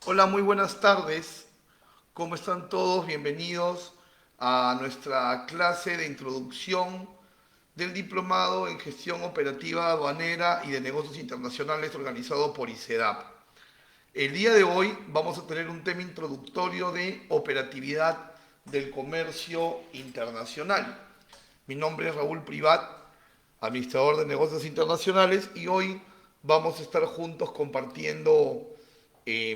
Hola, muy buenas tardes. ¿Cómo están todos? Bienvenidos a nuestra clase de introducción del Diplomado en Gestión Operativa Aduanera y de Negocios Internacionales organizado por ICEDAP. El día de hoy vamos a tener un tema introductorio de operatividad del comercio internacional. Mi nombre es Raúl Privat, administrador de negocios internacionales, y hoy vamos a estar juntos compartiendo eh,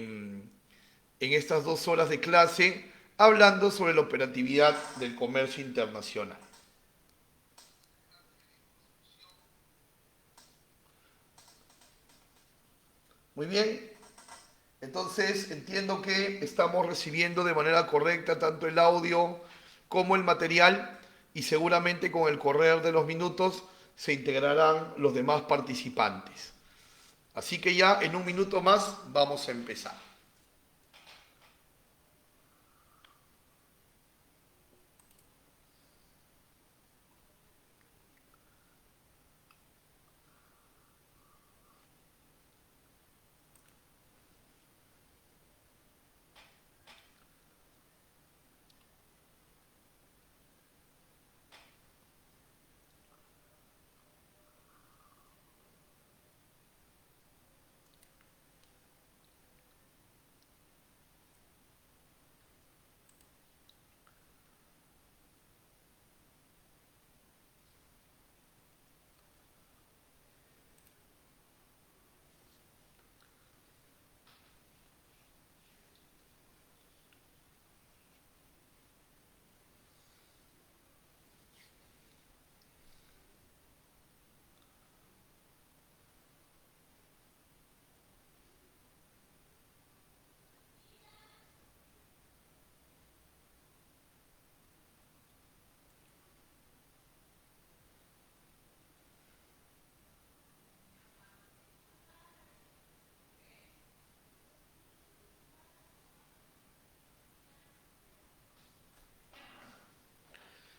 en estas 2 horas de clase hablando sobre la operatividad del comercio internacional. Muy bien, entonces entiendo que estamos recibiendo de manera correcta tanto el audio como el material y seguramente con el correr de los minutos se integrarán los demás participantes. Así que ya en un minuto más vamos a empezar.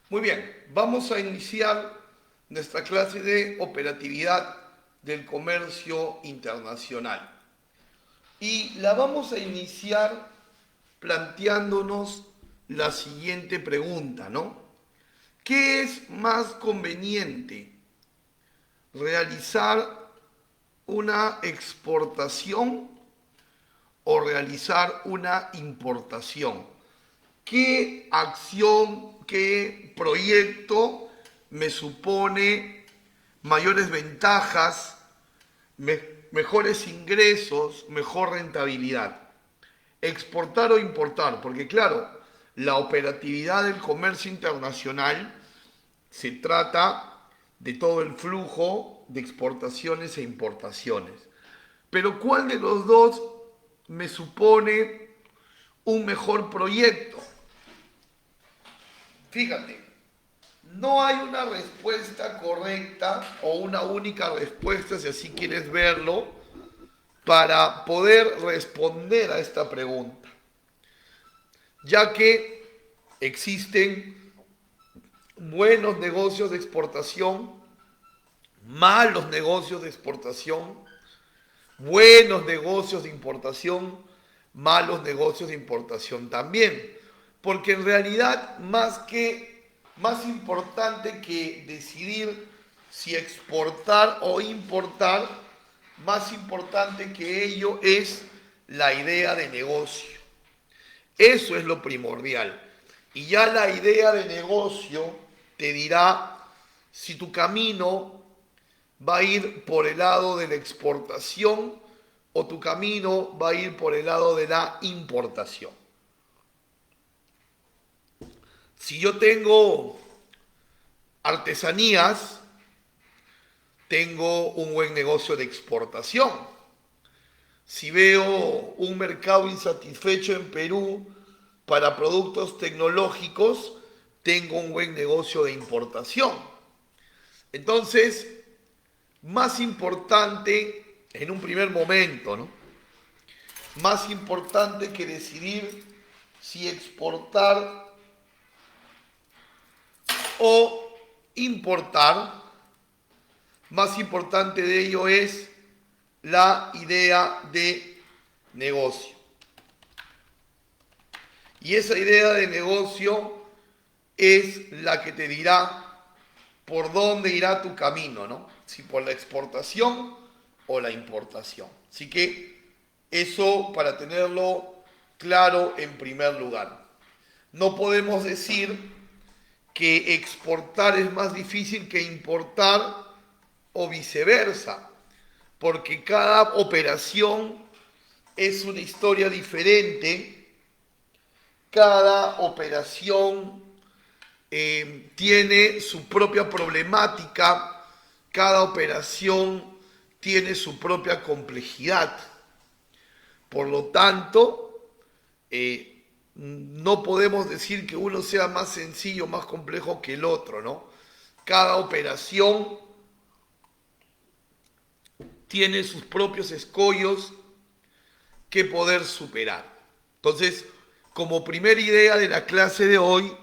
Muy bien, vamos a iniciar nuestra clase de operatividad del comercio internacional. Y la vamos a iniciar planteándonos la siguiente pregunta, ¿no? ¿Qué es más conveniente? ¿Realizar una exportación o realizar una importación? ¿Qué acción, qué proyecto me supone mayores ventajas, mejores ingresos, mejor rentabilidad? Exportar o importar, porque claro, la operatividad del comercio internacional se trata de todo el flujo de exportaciones e importaciones. Pero ¿cuál de los dos me supone un mejor proyecto? Fíjate, no hay una respuesta correcta o una única respuesta, si así quieres verlo, para poder responder a esta pregunta, ya que existen buenos negocios de exportación, malos negocios de exportación, buenos negocios de importación, malos negocios de importación también. Porque en realidad, más importante que decidir si exportar o importar, más importante que ello es la idea de negocio. Eso es lo primordial. Y ya la idea de negocio te dirá si tu camino va a ir por el lado de la exportación o tu camino va a ir por el lado de la importación. Si yo tengo artesanías, tengo un buen negocio de exportación. Si veo un mercado insatisfecho en Perú para productos tecnológicos, tengo un buen negocio de importación. Entonces, más importante en un primer momento, ¿no? Más importante que decidir si exportar o importar, más importante de ello es la idea de negocio. Y esa idea de negocio es la que te dirá por dónde irá tu camino, ¿no? Si por la exportación o la importación. Así que eso para tenerlo claro en primer lugar. No podemos decir que exportar es más difícil que importar o viceversa, porque cada operación es una historia diferente, cada operación tiene su propia problemática, cada operación tiene su propia complejidad. Por lo tanto, no podemos decir que uno sea más sencillo, más complejo que el otro, ¿no? Cada operación tiene sus propios escollos que poder superar. Entonces, como primera idea de la clase de hoy,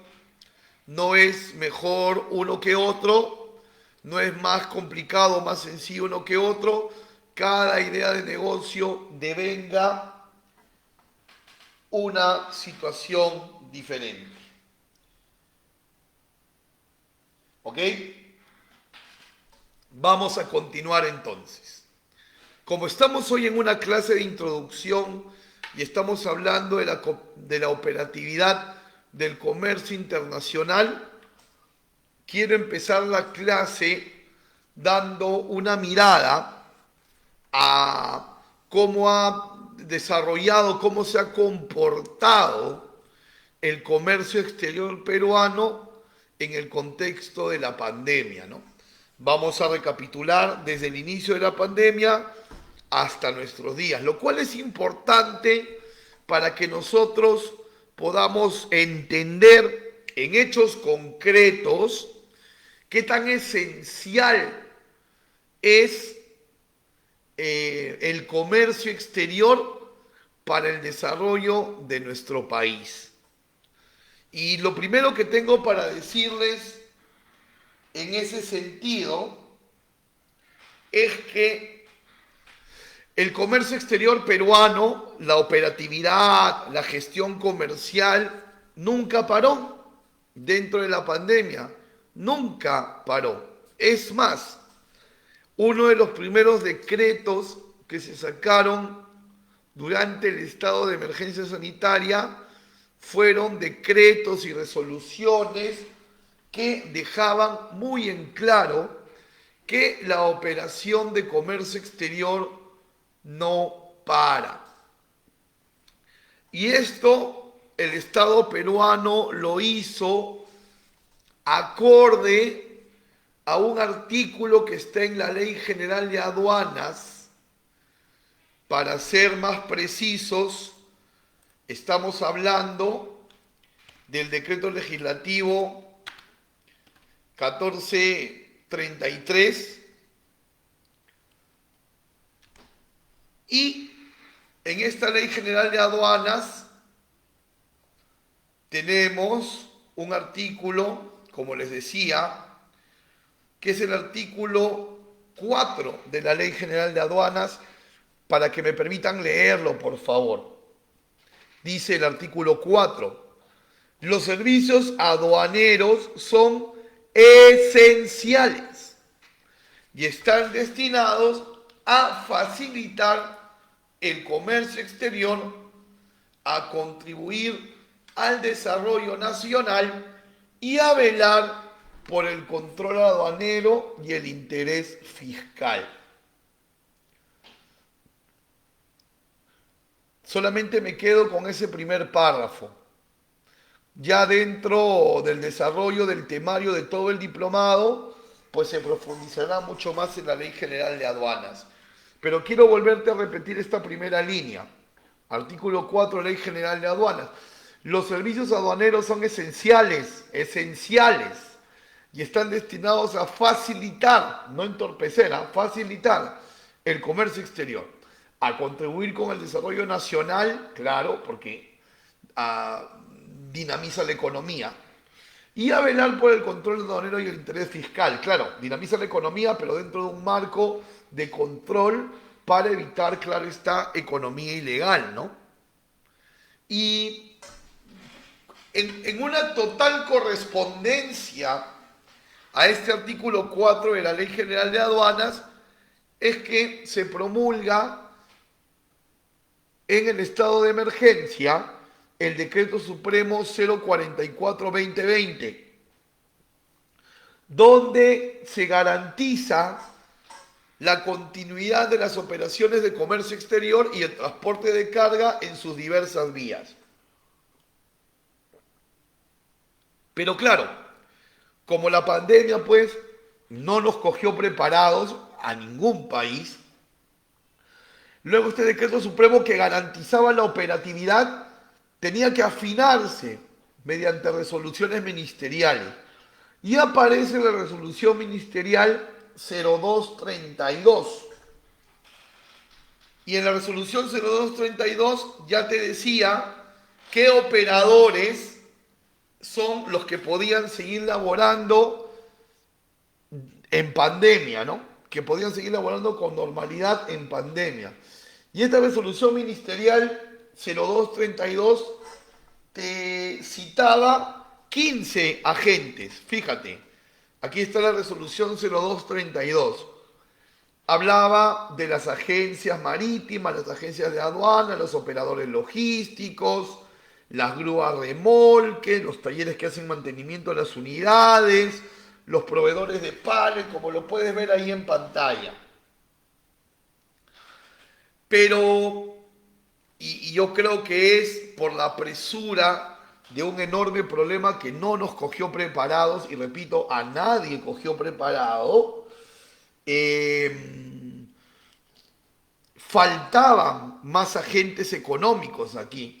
no es mejor uno que otro, no es más complicado, más sencillo uno que otro. Cada idea de negocio devenga una situación diferente. ¿Ok? Vamos a continuar entonces. Como estamos hoy en una clase de introducción y estamos hablando de la operatividad del comercio internacional, quiero empezar la clase dando una mirada a cómo ha desarrollado, cómo se ha comportado el comercio exterior peruano en el contexto de la pandemia, ¿no? Vamos a recapitular desde el inicio de la pandemia hasta nuestros días, lo cual es importante para que nosotros podamos entender en hechos concretos qué tan esencial es el comercio exterior para el desarrollo de nuestro país. Y lo primero que tengo para decirles en ese sentido es que el comercio exterior peruano, la operatividad, la gestión comercial, nunca paró dentro de la pandemia, nunca paró. Es más, uno de los primeros decretos que se sacaron durante el estado de emergencia sanitaria fueron decretos y resoluciones que dejaban muy en claro que la operación de comercio exterior no para. Y esto el Estado peruano lo hizo acorde a un artículo que está en la Ley General de Aduanas. Para ser más precisos, estamos hablando del decreto legislativo 1433 y en esta Ley General de Aduanas tenemos un artículo, como les decía, que es el artículo 4 de la Ley General de Aduanas, para que me permitan leerlo, por favor. Dice el artículo 4, los servicios aduaneros son esenciales y están destinados a facilitar el comercio exterior, a contribuir al desarrollo nacional y a velar por el control aduanero y el interés fiscal. Solamente me quedo con ese primer párrafo. Ya dentro del desarrollo del temario de todo el diplomado, pues se profundizará mucho más en la Ley General de Aduanas. Pero quiero volverte a repetir esta primera línea. Artículo 4, Ley General de Aduanas. Los servicios aduaneros son esenciales, y están destinados a facilitar, no entorpecer, a facilitar el comercio exterior, a contribuir con el desarrollo nacional, claro, porque dinamiza la economía, y a velar por el control aduanero y el interés fiscal. Claro, dinamiza la economía, pero dentro de un marco de control para evitar, claro, esta economía ilegal, ¿no? Y En una total correspondencia a este artículo 4 de la Ley General de Aduanas, es que se promulga en el estado de emergencia el Decreto Supremo 044-2020, donde se garantiza la continuidad de las operaciones de comercio exterior y el transporte de carga en sus diversas vías. Pero claro, como la pandemia pues no nos cogió preparados a ningún país, luego este decreto supremo que garantizaba la operatividad tenía que afinarse mediante resoluciones ministeriales. Y aparece la resolución ministerial 0232. Y en la resolución 0232 ya te decía qué operadores son los que podían seguir laborando en pandemia, ¿no? Que podían seguir laborando con normalidad en pandemia. Y esta resolución ministerial 0232 te citaba 15 agentes. Fíjate, aquí está la resolución 0232. Hablaba de las agencias marítimas, las agencias de aduana, los operadores logísticos, las grúas remolque, los talleres que hacen mantenimiento de las unidades, los proveedores de pallet, como lo puedes ver ahí en pantalla. Pero, y yo creo que es por la presura de un enorme problema que no nos cogió preparados, y repito, a nadie cogió preparado, faltaban más agentes económicos aquí.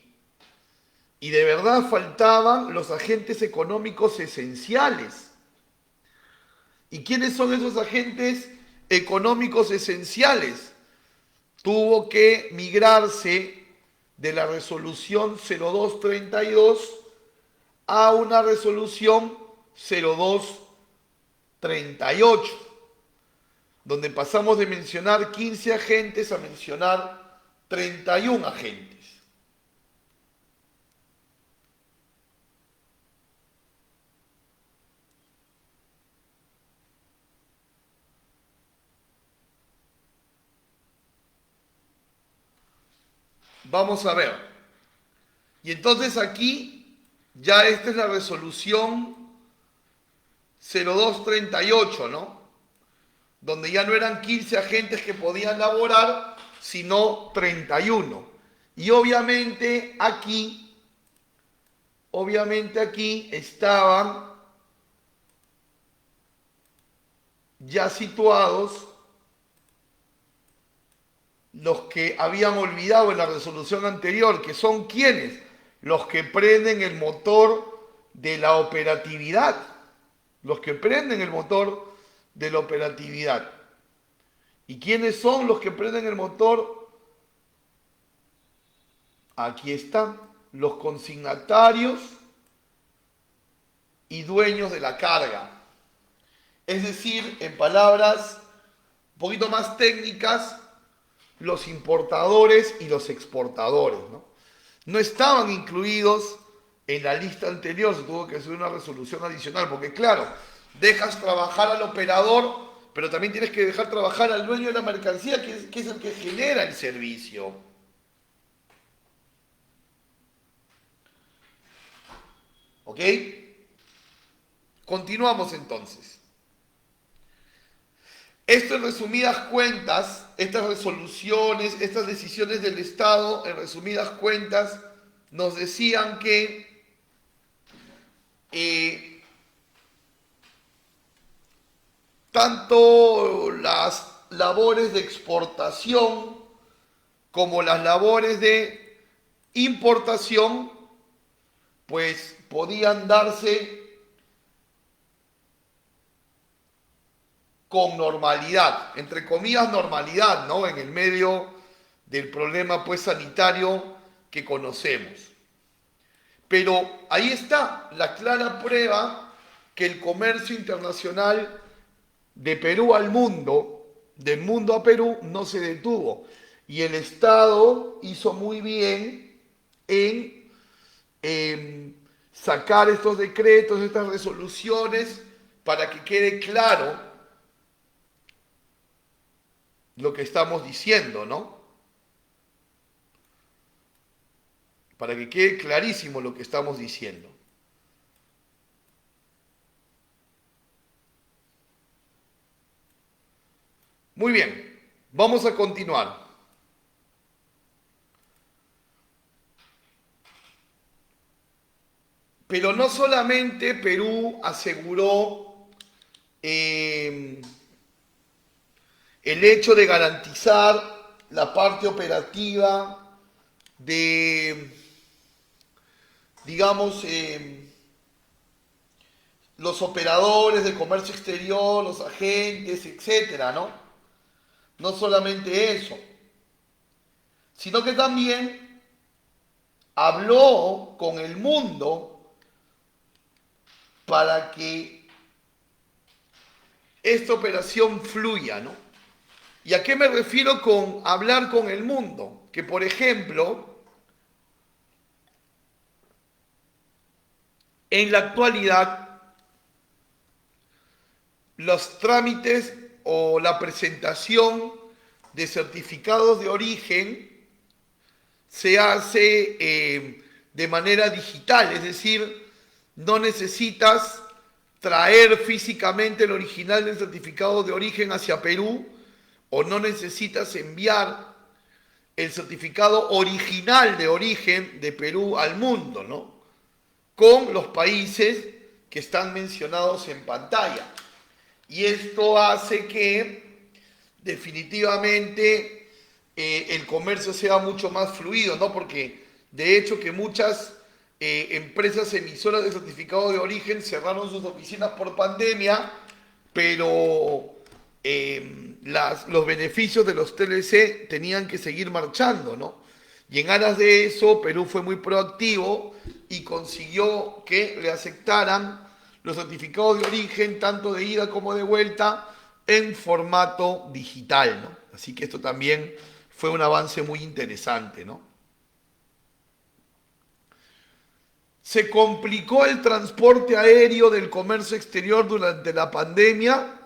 Y de verdad faltaban los agentes económicos esenciales. ¿Y quiénes son esos agentes económicos esenciales? Tuvo que migrarse de la resolución 0232 a una resolución 0238, donde pasamos de mencionar 15 agentes a mencionar 31 agentes. Vamos a ver. Y entonces aquí ya esta es la resolución 0238, ¿no? Donde ya no eran 15 agentes que podían laborar, sino 31. Y obviamente aquí estaban ya situados los que habían olvidado en la resolución anterior, que son ¿quiénes? Los que prenden el motor de la operatividad. Los que prenden el motor de la operatividad. ¿Y quiénes son los que prenden el motor? Aquí están los consignatarios y dueños de la carga. Es decir, en palabras un poquito más técnicas, los importadores y los exportadores, ¿no? No estaban incluidos en la lista anterior, se tuvo que hacer una resolución adicional, porque claro, dejas trabajar al operador, pero también tienes que dejar trabajar al dueño de la mercancía, que es el que genera el servicio. ¿Ok? Continuamos entonces. Esto en resumidas cuentas, estas resoluciones, estas decisiones del Estado, en resumidas cuentas, nos decían que tanto las labores de exportación como las labores de importación, pues podían darse con normalidad, entre comillas normalidad, ¿no? En el medio del problema pues sanitario que conocemos. Pero ahí está la clara prueba que el comercio internacional de Perú al mundo, del mundo a Perú, no se detuvo. Y el Estado hizo muy bien en sacar estos decretos, estas resoluciones, para que quede claro lo que estamos diciendo, ¿no? Para que quede clarísimo lo que estamos diciendo. Muy bien, vamos a continuar. Pero no solamente Perú aseguró el hecho de garantizar la parte operativa de, digamos, los operadores de comercio exterior, los agentes, etcétera, ¿no? No solamente eso, sino que también habló con el mundo para que esta operación fluya, ¿no? ¿Y a qué me refiero con hablar con el mundo? Que, por ejemplo, en la actualidad, los trámites o la presentación de certificados de origen se hace de manera digital, es decir, no necesitas traer físicamente el original del certificado de origen hacia Perú o no necesitas enviar el certificado original de origen de Perú al mundo, ¿no? Con los países que están mencionados en pantalla. Y esto hace que definitivamente el comercio sea mucho más fluido, ¿no? Porque de hecho que muchas empresas emisoras de certificado de origen cerraron sus oficinas por pandemia, pero los beneficios de los TLC tenían que seguir marchando, ¿no? Y en aras de eso, Perú fue muy proactivo y consiguió que le aceptaran los certificados de origen, tanto de ida como de vuelta, en formato digital, ¿no? Así que esto también fue un avance muy interesante, ¿no? ¿Se complicó el transporte aéreo del comercio exterior durante la pandemia?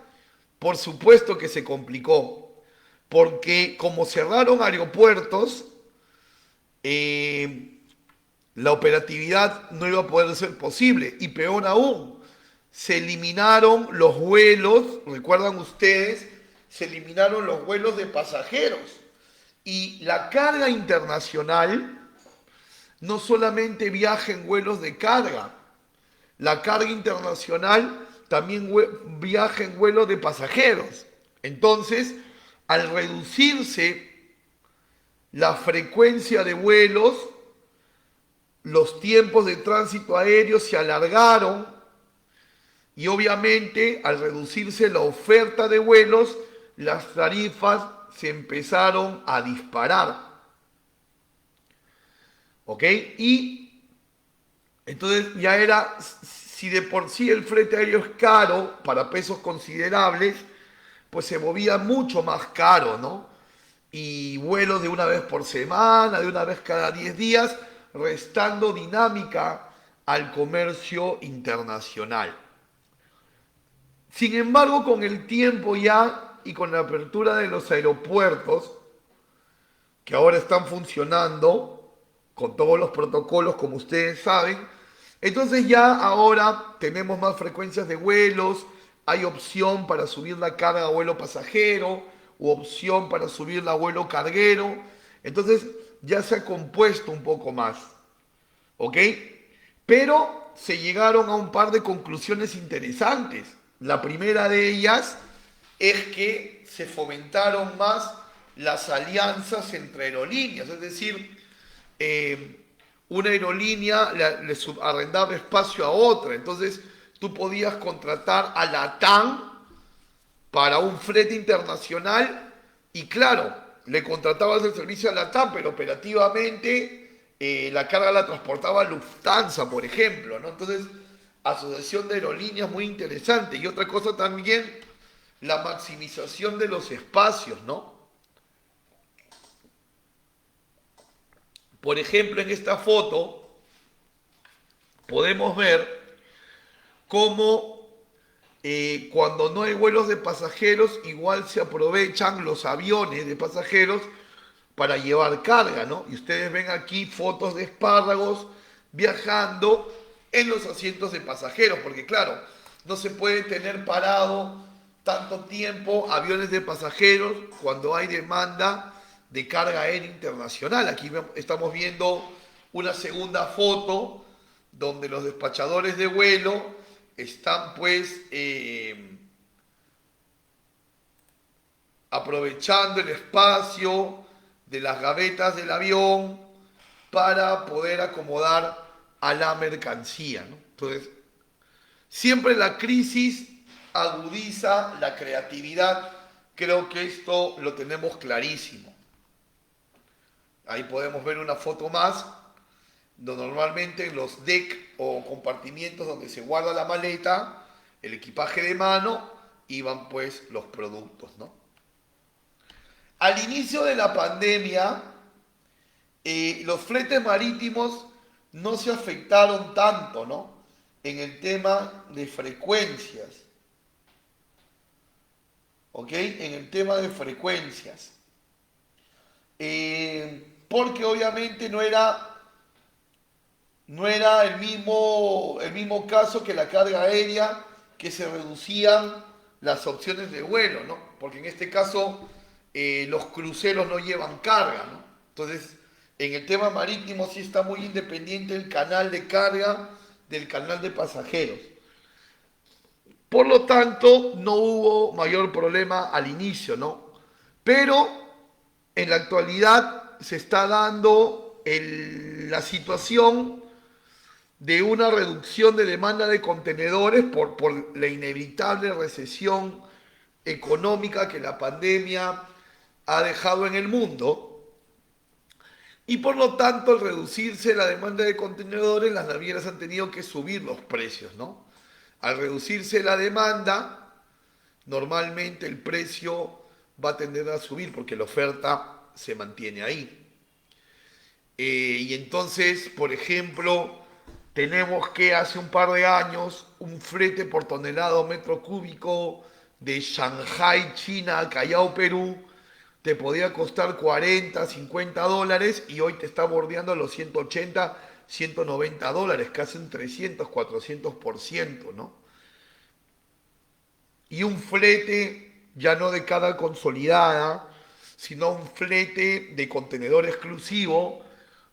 Por supuesto que se complicó, porque como cerraron aeropuertos, la operatividad no iba a poder ser posible. Y peor aún, se eliminaron los vuelos, recuerdan ustedes, se eliminaron los vuelos de pasajeros. Y la carga internacional no solamente viaja en vuelos de carga, la carga internacional también viaja en vuelos de pasajeros. Entonces, al reducirse la frecuencia de vuelos, los tiempos de tránsito aéreo se alargaron y obviamente al reducirse la oferta de vuelos, las tarifas se empezaron a disparar. ¿Ok? Y entonces ya era, si de por sí el flete aéreo es caro para pesos considerables, pues se movía mucho más caro, ¿no? Y vuelos de una vez por semana, de una vez cada 10 días, restando dinámica al comercio internacional. Sin embargo, con el tiempo ya y con la apertura de los aeropuertos, que ahora están funcionando con todos los protocolos, como ustedes saben, entonces ya ahora tenemos más frecuencias de vuelos, hay opción para subir la carga a vuelo pasajero u opción para subirla a vuelo carguero. Entonces ya se ha compuesto un poco más, ¿ok? Pero se llegaron a un par de conclusiones interesantes. La primera de ellas es que se fomentaron más las alianzas entre aerolíneas, es decir, una aerolínea le subarrendaba espacio a otra, entonces tú podías contratar a la TAM para un flete internacional y claro, le contratabas el servicio a la TAM, pero operativamente la carga la transportaba Lufthansa, por ejemplo, ¿no? Entonces, asociación de aerolíneas muy interesante. Y otra cosa también, la maximización de los espacios, ¿no? Por ejemplo, en esta foto podemos ver cómo cuando no hay vuelos de pasajeros, igual se aprovechan los aviones de pasajeros para llevar carga, ¿no? Y ustedes ven aquí fotos de espárragos viajando en los asientos de pasajeros, porque claro, no se puede tener parado tanto tiempo aviones de pasajeros cuando hay demanda de carga aérea internacional. Aquí estamos viendo una segunda foto donde los despachadores de vuelo están pues aprovechando el espacio de las gavetas del avión para poder acomodar a la mercancía, ¿no? Entonces, siempre la crisis agudiza la creatividad. Creo que esto lo tenemos clarísimo. Ahí podemos ver una foto más, donde normalmente en los deck o compartimientos donde se guarda la maleta, el equipaje de mano, iban pues los productos, ¿no? Al inicio de la pandemia, los fletes marítimos no se afectaron tanto, ¿no? En el tema de frecuencias, ¿ok? En el tema de frecuencias. Porque obviamente no era el mismo caso que la carga aérea, que se reducían las opciones de vuelo, ¿no? Porque en este caso los cruceros no llevan carga, ¿no? Entonces, en el tema marítimo sí está muy independiente el canal de carga del canal de pasajeros. Por lo tanto, no hubo mayor problema al inicio, ¿no? Pero en la actualidad se está dando la situación de una reducción de demanda de contenedores por la inevitable recesión económica que la pandemia ha dejado en el mundo. Y por lo tanto, al reducirse la demanda de contenedores, las navieras han tenido que subir los precios, ¿no? Al reducirse la demanda, normalmente el precio va a tender a subir porque la oferta se mantiene ahí. Y entonces, por ejemplo, tenemos que hace un par de años un flete por tonelada o metro cúbico de Shanghai, China, a Callao, Perú, te podía costar 40, 50 dólares y hoy te está bordeando los 180, 190 dólares, casi un 300, 400%, ¿no? Y un flete ya no de carga consolidada, sino un flete de contenedor exclusivo,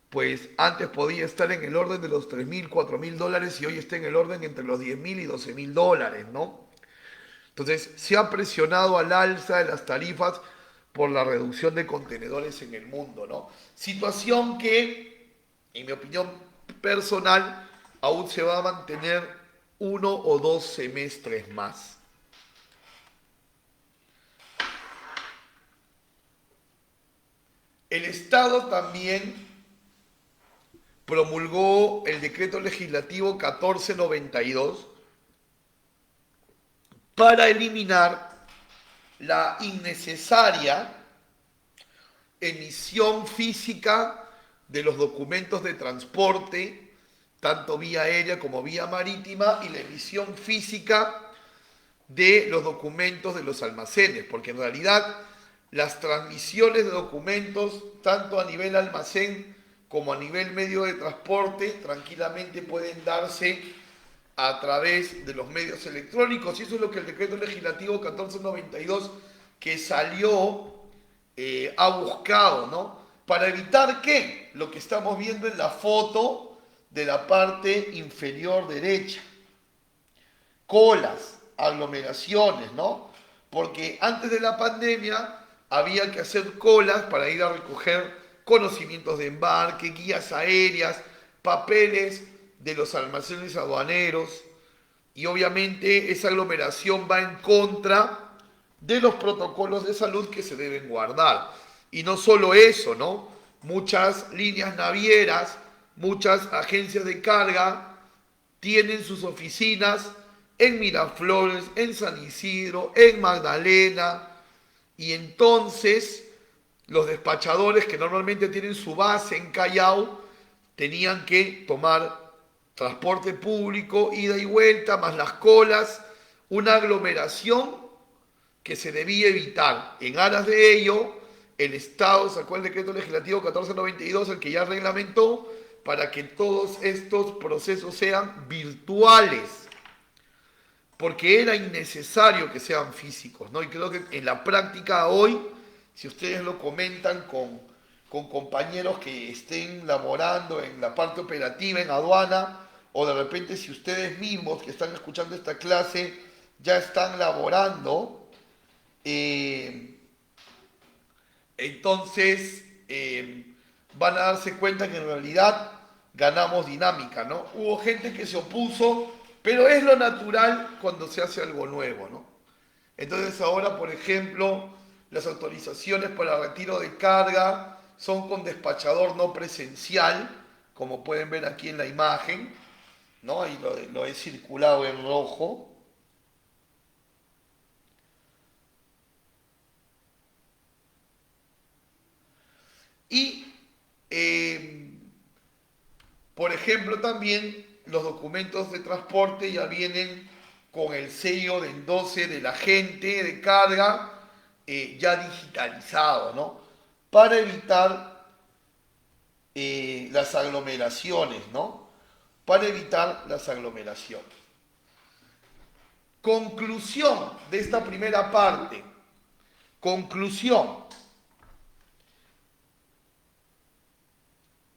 pues antes podía estar en el orden de los 3.000, 4.000 dólares y hoy está en el orden entre los 10.000 y 12.000 dólares, ¿no? Entonces se ha presionado al alza de las tarifas por la reducción de contenedores en el mundo, ¿no? Situación que, en mi opinión personal, aún se va a mantener 1 o 2 semestres más. El Estado también promulgó el decreto legislativo 1492 para eliminar la innecesaria emisión física de los documentos de transporte, tanto vía aérea como vía marítima, y la emisión física de los documentos de los almacenes, porque en realidad las transmisiones de documentos, tanto a nivel almacén como a nivel medio de transporte, tranquilamente pueden darse a través de los medios electrónicos, y eso es lo que el decreto legislativo 1492 que salió ha buscado, ¿no? Para evitar que lo que estamos viendo en la foto de la parte inferior derecha, colas, aglomeraciones, ¿no? Porque antes de la pandemia había que hacer colas para ir a recoger conocimientos de embarque, guías aéreas, papeles de los almacenes aduaneros, y obviamente esa aglomeración va en contra de los protocolos de salud que se deben guardar. Y no solo eso, ¿no? Muchas líneas navieras, muchas agencias de carga tienen sus oficinas en Miraflores, en San Isidro, en Magdalena, y entonces los despachadores que normalmente tienen su base en Callao tenían que tomar transporte público, ida y vuelta, más las colas, una aglomeración que se debía evitar. En aras de ello, el Estado sacó el decreto legislativo 1492, el que ya reglamentó, para que todos estos procesos sean virtuales, porque era innecesario que sean físicos, ¿no? Y creo que en la práctica hoy, si ustedes lo comentan con compañeros que estén laborando en la parte operativa, en aduana, o de repente si ustedes mismos que están escuchando esta clase ya están laborando, eh, entonces van a darse cuenta que en realidad ganamos dinámica, ¿no? Hubo gente que se opuso, pero es lo natural cuando se hace algo nuevo, ¿no? Entonces ahora, por ejemplo, las autorizaciones para retiro de carga son con despachador no presencial, como pueden ver aquí en la imagen, ¿no? Ahí lo he circulado en rojo. Y, por ejemplo, también los documentos de transporte ya vienen con el sello de endoce del agente de carga ya digitalizado, ¿no? Para evitar las aglomeraciones, ¿no? Para evitar las aglomeraciones. Conclusión de esta primera parte. Conclusión.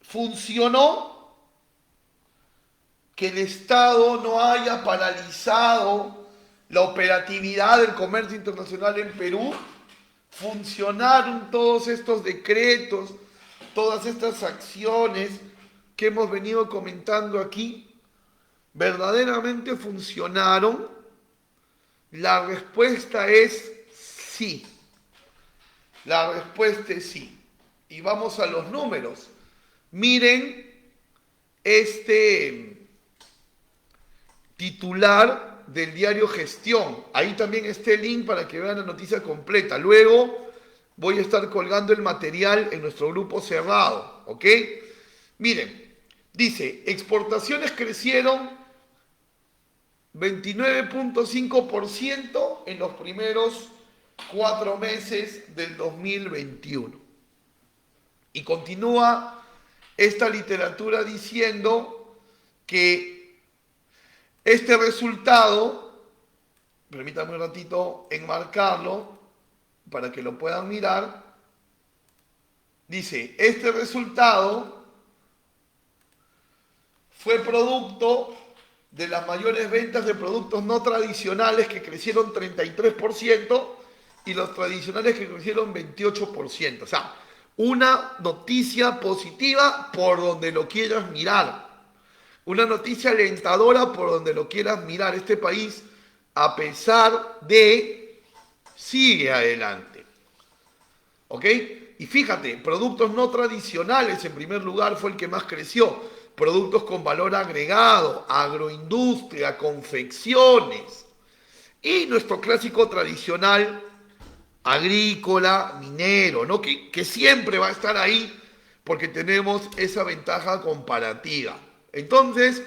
Funcionó que el Estado no haya paralizado la operatividad del comercio internacional en Perú. Funcionaron todos estos decretos, todas estas acciones que hemos venido comentando aquí. ¿Verdaderamente funcionaron? La respuesta es sí. La respuesta es sí. Y vamos a los números. Miren este titular del diario Gestión. Ahí también está el link para que vean la noticia completa. Luego voy a estar colgando el material en nuestro grupo cerrado, ¿ok? Miren, dice, exportaciones crecieron 29.5% en los primeros 4 meses del 2021. Y continúa esta literatura diciendo que este resultado, permítanme un ratito enmarcarlo para que lo puedan mirar, dice, este resultado fue producto de las mayores ventas de productos no tradicionales que crecieron 33% y los tradicionales que crecieron 28%. O sea, una noticia positiva por donde lo quieras mirar. Una noticia alentadora por donde lo quieras mirar. Este país, a pesar de, sigue adelante. ¿Ok? Y fíjate, productos no tradicionales en primer lugar fue el que más creció. Productos con valor agregado, agroindustria, confecciones. Y nuestro clásico tradicional agrícola, minero, ¿no? Que siempre va a estar ahí porque tenemos esa ventaja comparativa. Entonces,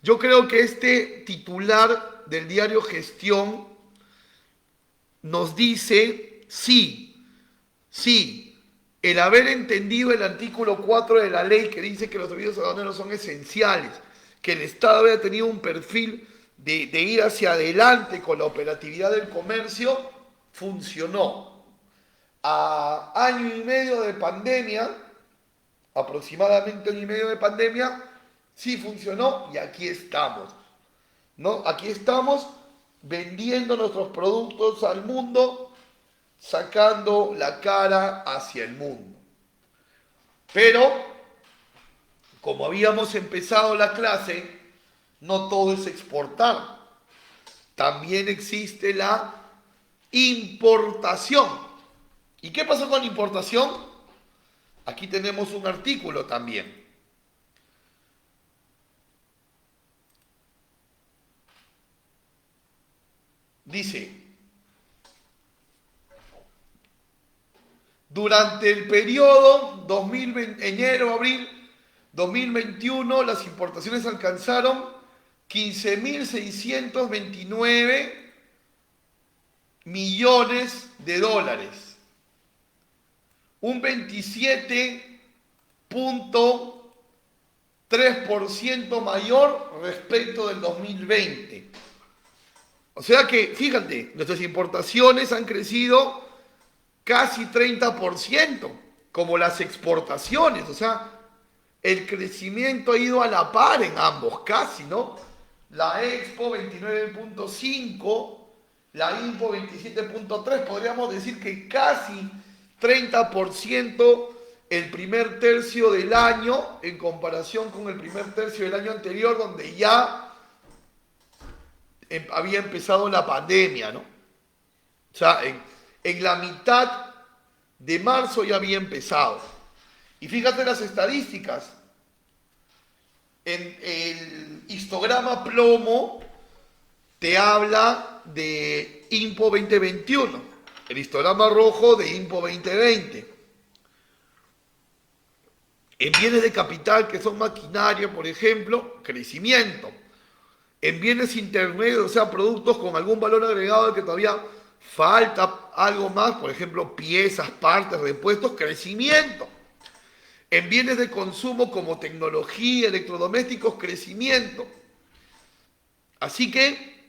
yo creo que este titular del diario Gestión nos dice, sí, el haber entendido el artículo 4 de la ley que dice que los servicios aduaneros son esenciales, que el Estado había tenido un perfil de ir hacia adelante con la operatividad del comercio, funcionó. A año y medio de pandemia, aproximadamente año y medio de pandemia, sí funcionó y aquí estamos, ¿no? Aquí estamos vendiendo nuestros productos al mundo, sacando la cara hacia el mundo. Pero, como habíamos empezado la clase, no todo es exportar. También existe la importación. ¿Y qué pasó con la importación? Aquí tenemos un artículo también. Dice, durante el periodo 2020, enero-abril 2021 las importaciones alcanzaron 15.629 millones de dólares, un 27.3% mayor respecto del 2020. O sea que, fíjate, nuestras importaciones han crecido casi 30%, como las exportaciones. O sea, el crecimiento ha ido a la par en ambos, casi, ¿no? La Expo 29.5, la Impo 27.3, podríamos decir que casi 30% el primer tercio del año en comparación con el primer tercio del año anterior, donde ya había empezado la pandemia, ¿no? O sea, en la mitad de marzo ya había empezado. Y fíjate las estadísticas. En el histograma plomo te habla de IMPO 2021, el histograma rojo de IMPO 2020. En bienes de capital, que son maquinaria, por ejemplo, crecimiento. En bienes intermedios, o sea, productos con algún valor agregado de que todavía falta algo más, por ejemplo, piezas, partes, repuestos, crecimiento. En bienes de consumo como tecnología, electrodomésticos, crecimiento. Así que,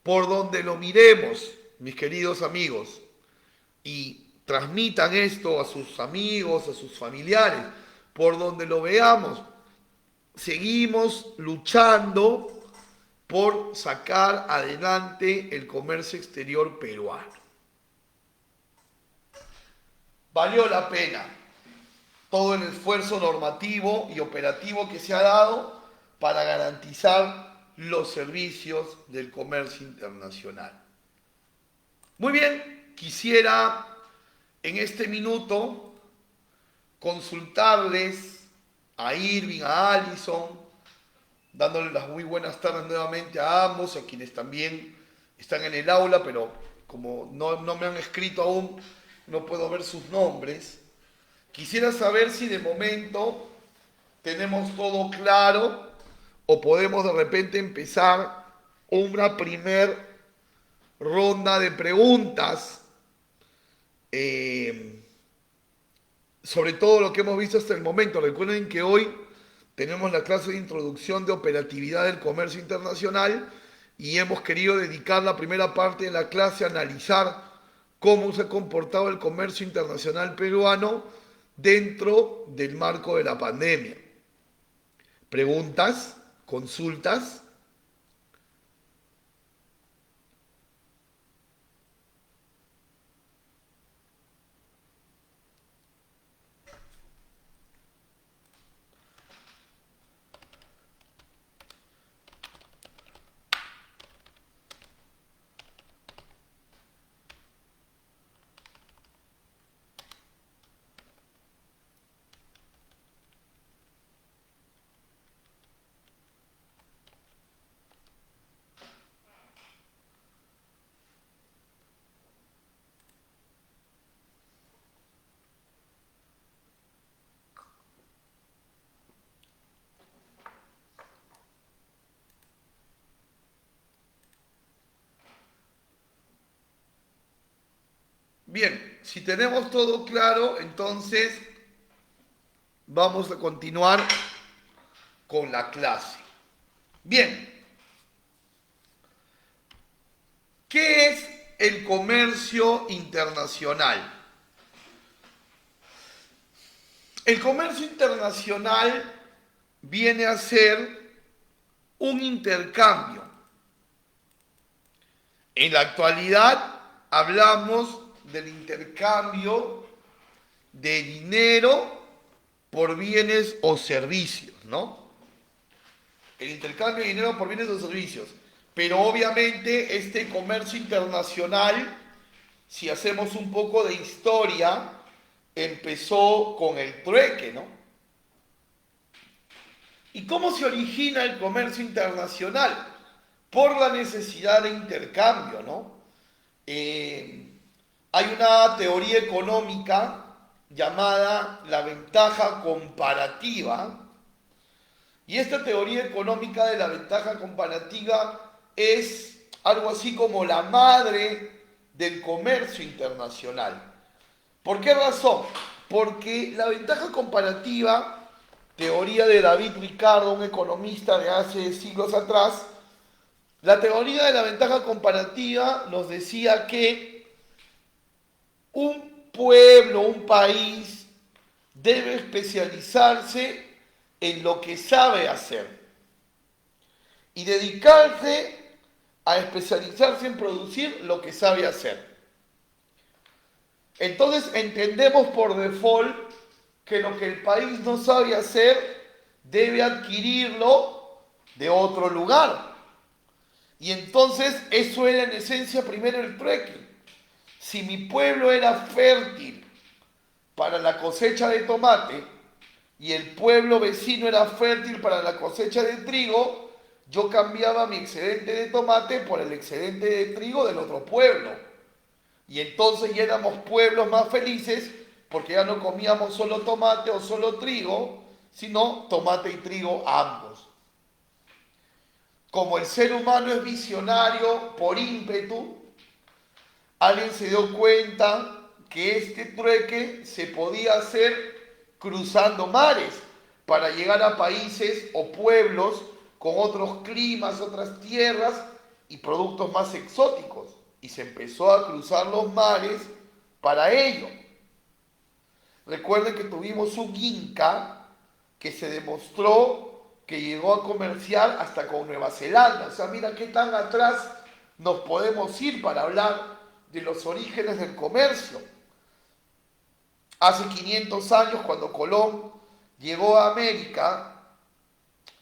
por donde lo miremos, mis queridos amigos, y transmitan esto a sus amigos, a sus familiares, por donde lo veamos, seguimos luchando por sacar adelante el comercio exterior peruano. Valió la pena todo el esfuerzo normativo y operativo que se ha dado para garantizar los servicios del comercio internacional. Muy bien, quisiera en este minuto consultarles a Irving, a Alison, dándoles las muy buenas tardes nuevamente a ambos, a quienes también están en el aula, pero como no me han escrito aún, no puedo ver sus nombres. Quisiera saber si de momento tenemos todo claro o podemos de repente empezar una primer ronda de preguntas sobre todo lo que hemos visto hasta el momento. Recuerden que hoy tenemos la clase de introducción de operatividad del comercio internacional y hemos querido dedicar la primera parte de la clase a analizar cómo se ha comportado el comercio internacional peruano dentro del marco de la pandemia. ¿Preguntas? ¿Consultas? Bien, si tenemos todo claro, entonces vamos a continuar con la clase. Bien, ¿qué es el comercio internacional? El comercio internacional viene a ser un intercambio. En la actualidad hablamos del intercambio de dinero por bienes o servicios, ¿no? El intercambio de dinero por bienes o servicios. Pero obviamente este comercio internacional, si hacemos un poco de historia, empezó con el trueque, ¿no? ¿Y cómo se origina el comercio internacional? Por la necesidad de intercambio, ¿no? Hay una teoría económica llamada la ventaja comparativa. Y esta teoría económica de la ventaja comparativa es algo así como la madre del comercio internacional. ¿Por qué razón? Porque la ventaja comparativa, teoría de David Ricardo, un economista de hace siglos atrás, la teoría de la ventaja comparativa nos decía que un pueblo, un país, debe especializarse en lo que sabe hacer y dedicarse a especializarse en producir lo que sabe hacer. Entonces entendemos por default que lo que el país no sabe hacer debe adquirirlo de otro lugar. Y entonces eso era en esencia primero el trueque. Si mi pueblo era fértil para la cosecha de tomate y el pueblo vecino era fértil para la cosecha de trigo, yo cambiaba mi excedente de tomate por el excedente de trigo del otro pueblo. Y entonces ya éramos pueblos más felices porque ya no comíamos solo tomate o solo trigo, sino tomate y trigo ambos. Como el ser humano es visionario por ímpetu, alguien se dio cuenta que este trueque se podía hacer cruzando mares para llegar a países o pueblos con otros climas, otras tierras y productos más exóticos. Y se empezó a cruzar los mares para ello. Recuerden que tuvimos un Inca que se demostró que llegó a comerciar hasta con Nueva Zelanda. O sea, mira qué tan atrás nos podemos ir para hablar de los orígenes del comercio. Hace 500 años, cuando Colón llegó a América,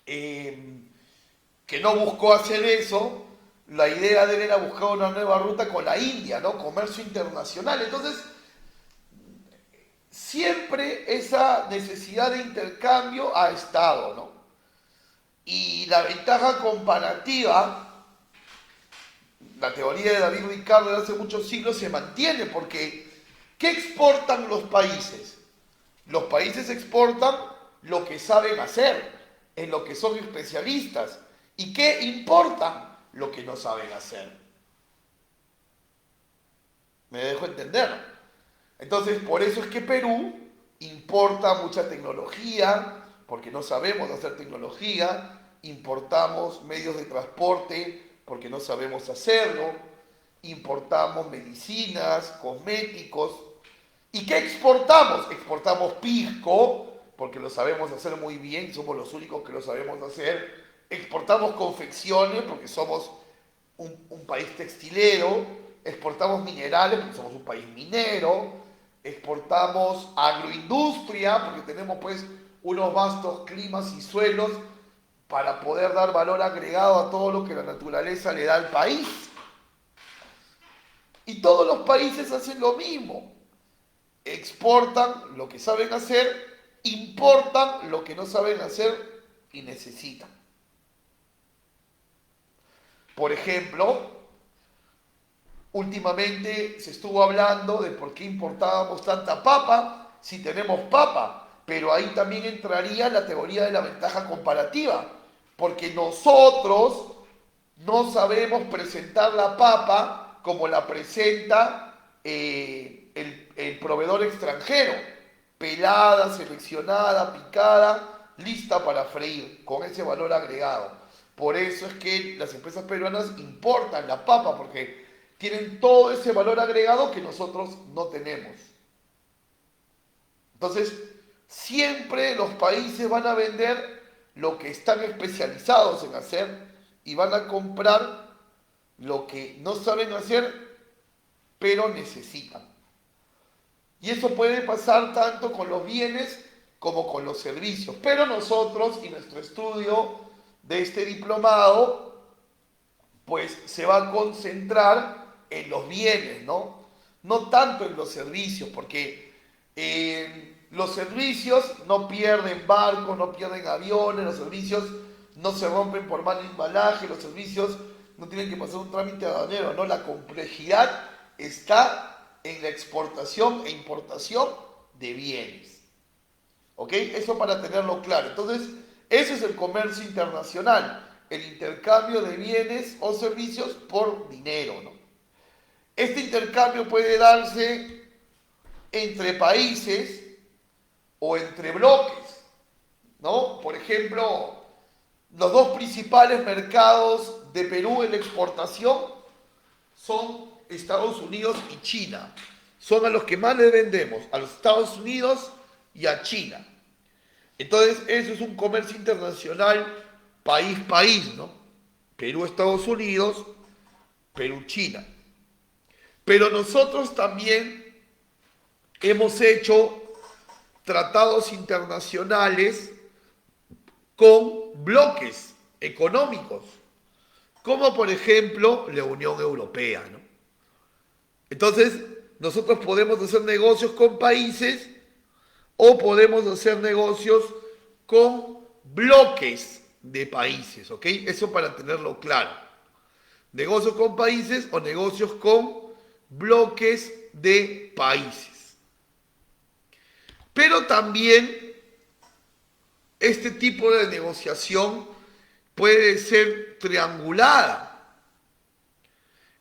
que no buscó hacer eso, la idea de él era buscar una nueva ruta con la India, ¿no? Comercio internacional. Entonces, siempre esa necesidad de intercambio ha estado, ¿no? Y la ventaja comparativa, la teoría de David Ricardo de hace muchos siglos se mantiene porque ¿qué exportan los países? Los países exportan lo que saben hacer, en lo que son especialistas. ¿Y qué importan? Lo que no saben hacer. ¿Me dejo entender? Entonces, por eso es que Perú importa mucha tecnología, porque no sabemos hacer tecnología, importamos medios de transporte, porque no sabemos hacerlo, importamos medicinas, cosméticos. ¿Y qué exportamos? Exportamos pisco, porque lo sabemos hacer muy bien, somos los únicos que lo sabemos hacer. Exportamos confecciones, porque somos un país textilero. Exportamos minerales, porque somos un país minero. Exportamos agroindustria, porque tenemos pues unos vastos climas y suelos para poder dar valor agregado a todo lo que la naturaleza le da al país. Y todos los países hacen lo mismo. Exportan lo que saben hacer, importan lo que no saben hacer y necesitan. Por ejemplo, últimamente se estuvo hablando de por qué importábamos tanta papa si tenemos papa, pero ahí también entraría la teoría de la ventaja comparativa, porque nosotros no sabemos presentar la papa como la presenta el proveedor extranjero, pelada, seleccionada, picada, lista para freír, con ese valor agregado. Por eso es que las empresas peruanas importan la papa, porque tienen todo ese valor agregado que nosotros no tenemos. Entonces, siempre los países van a vender lo que están especializados en hacer y van a comprar lo que no saben hacer, pero necesitan. Y eso puede pasar tanto con los bienes como con los servicios. Pero nosotros y nuestro estudio de este diplomado, pues se va a concentrar en los bienes, ¿no? No tanto en los servicios, porque los servicios no pierden barcos, no pierden aviones, los servicios no se rompen por mal embalaje, los servicios no tienen que pasar un trámite aduanero, ¿no? La complejidad está en la exportación e importación de bienes. ¿Ok? Eso para tenerlo claro. Entonces, ese es el comercio internacional, el intercambio de bienes o servicios por dinero, ¿no? Este intercambio puede darse entre países o entre bloques, ¿no? Por ejemplo, los dos principales mercados de Perú en la exportación son Estados Unidos y China. Son a los que más le vendemos, a los Estados Unidos y a China. Entonces, eso es un comercio internacional país-país, ¿no? Perú-Estados Unidos, Perú-China. Pero nosotros también hemos hecho tratados internacionales con bloques económicos, como por ejemplo la Unión Europea, ¿no? Entonces, nosotros podemos hacer negocios con países o podemos hacer negocios con bloques de países, ¿ok? Eso para tenerlo claro. Negocios con países o negocios con bloques de países. Pero también este tipo de negociación puede ser triangulada.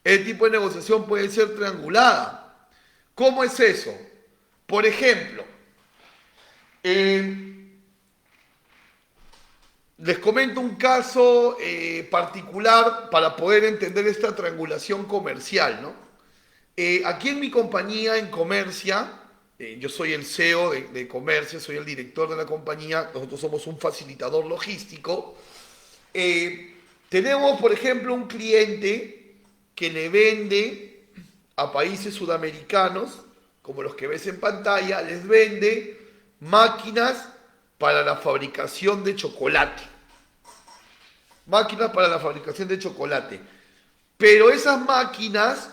El tipo de negociación puede ser triangulada. ¿Cómo es eso? Por ejemplo, les comento un caso particular para poder entender esta triangulación comercial, ¿no? Aquí en mi compañía, en Comercia, yo soy el CEO de Comercia, soy el director de la compañía, nosotros somos un facilitador logístico. Tenemos, por ejemplo, un cliente que le vende a países sudamericanos, como los que ves en pantalla, les vende máquinas para la fabricación de chocolate. Máquinas para la fabricación de chocolate. Pero esas máquinas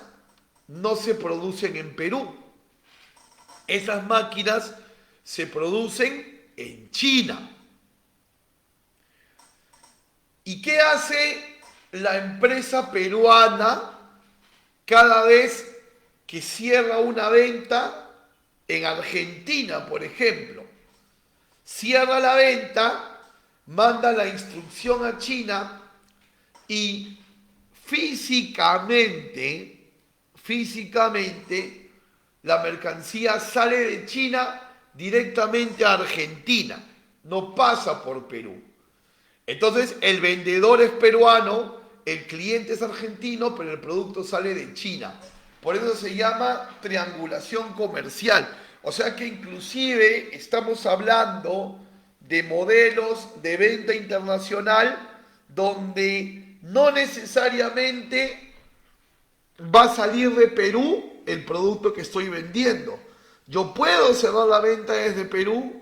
no se producen en Perú. Esas máquinas se producen en China. ¿Y qué hace la empresa peruana cada vez que cierra una venta en Argentina, por ejemplo? Cierra la venta, manda la instrucción a China y físicamente, la mercancía sale de China directamente a Argentina, no pasa por Perú. Entonces el vendedor es peruano, el cliente es argentino, pero el producto sale de China. Por eso se llama triangulación comercial. O sea que inclusive estamos hablando de modelos de venta internacional donde no necesariamente va a salir de Perú el producto que estoy vendiendo. Yo puedo cerrar la venta desde Perú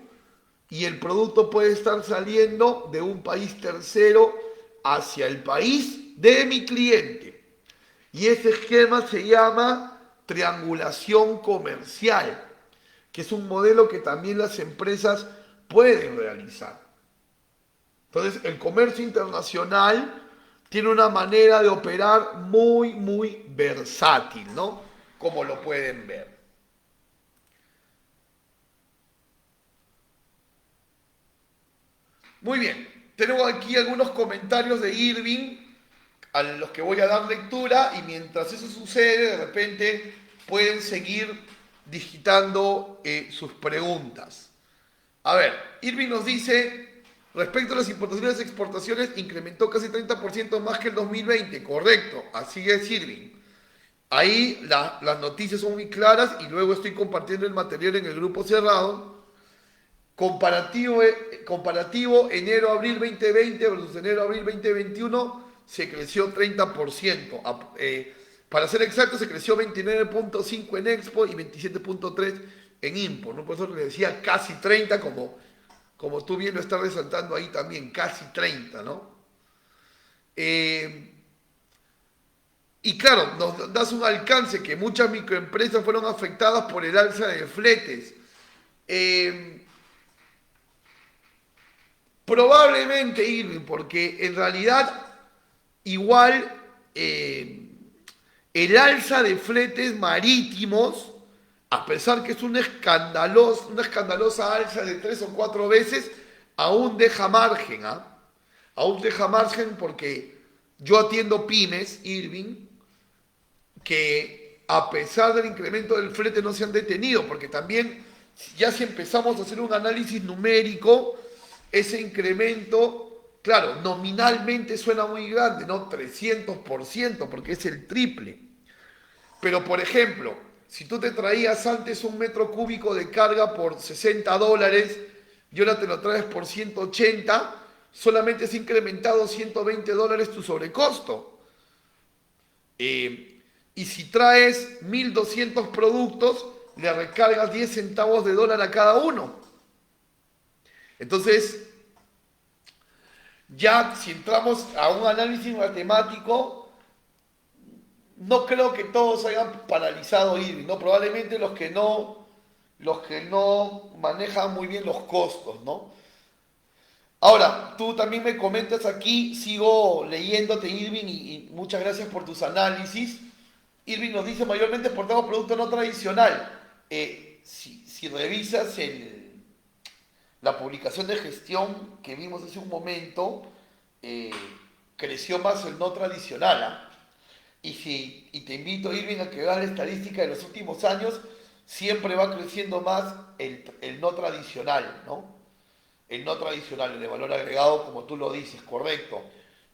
y el producto puede estar saliendo de un país tercero hacia el país de mi cliente. Y ese esquema se llama triangulación comercial, que es un modelo que también las empresas pueden realizar. Entonces, el comercio internacional tiene una manera de operar muy versátil, ¿no? Como lo pueden ver. Muy bien, tenemos aquí algunos comentarios de Irving a los que voy a dar lectura y mientras eso sucede, de repente pueden seguir digitando sus preguntas. A ver, Irving nos dice, respecto a las importaciones y exportaciones, incrementó casi 30% más que el 2020. Correcto, así es, Irving. Ahí las noticias son muy claras y luego estoy compartiendo el material en el grupo cerrado. Comparativo enero-abril 2020 versus enero-abril 2021 se creció 30%. Para ser exacto, se creció 29.5 en Expo y 27.3 en Import, ¿no? Por eso le decía casi 30, como tú bien lo estás resaltando ahí también, casi 30, ¿no? Y claro, nos das un alcance que muchas microempresas fueron afectadas por el alza de fletes. Probablemente, Irving, porque en realidad igual el alza de fletes marítimos a pesar que es una escandalosa alza de 3 o 4 veces, aún deja margen, ¿ah? Aún deja margen porque yo atiendo pymes, Irving, que a pesar del incremento del flete no se han detenido, porque también ya si empezamos a hacer un análisis numérico, ese incremento, claro, nominalmente suena muy grande, ¿no? 300%, porque es el triple. Pero, por ejemplo, si tú te traías antes un metro cúbico de carga por $60 y ahora te lo traes por 180, solamente has incrementado $120 tu sobrecosto. Y si traes 1.200 productos, le recargas 10 centavos de dólar a cada uno. Entonces, ya si entramos a un análisis matemático, no creo que todos hayan paralizado Irving, ¿no? Probablemente los que no manejan muy bien los costos, ¿no? Ahora, tú también me comentas aquí, sigo leyéndote Irving y muchas gracias por tus análisis. Irving nos dice mayormente exportamos producto no tradicional. Si revisas la publicación de gestión que vimos hace un momento, eh, creció más el no tradicional, ¿ah? Y te invito, Irving, a que veas la estadística de los últimos años, siempre va creciendo más el no tradicional, ¿no? El no tradicional, el de valor agregado, como tú lo dices, correcto.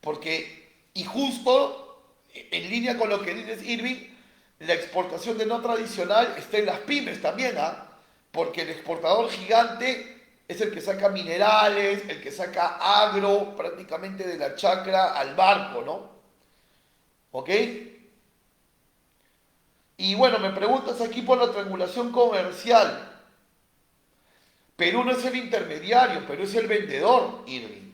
Porque, y justo en línea con lo que dices, Irving, la exportación de no tradicional está en las pymes también, ¿ah? Porque el exportador gigante es el que saca minerales, el que saca agro, prácticamente de la chacra al barco, ¿no? ¿Ok? Y bueno, me preguntas aquí por la triangulación comercial. Perú no es el intermediario, Perú es el vendedor, Irving.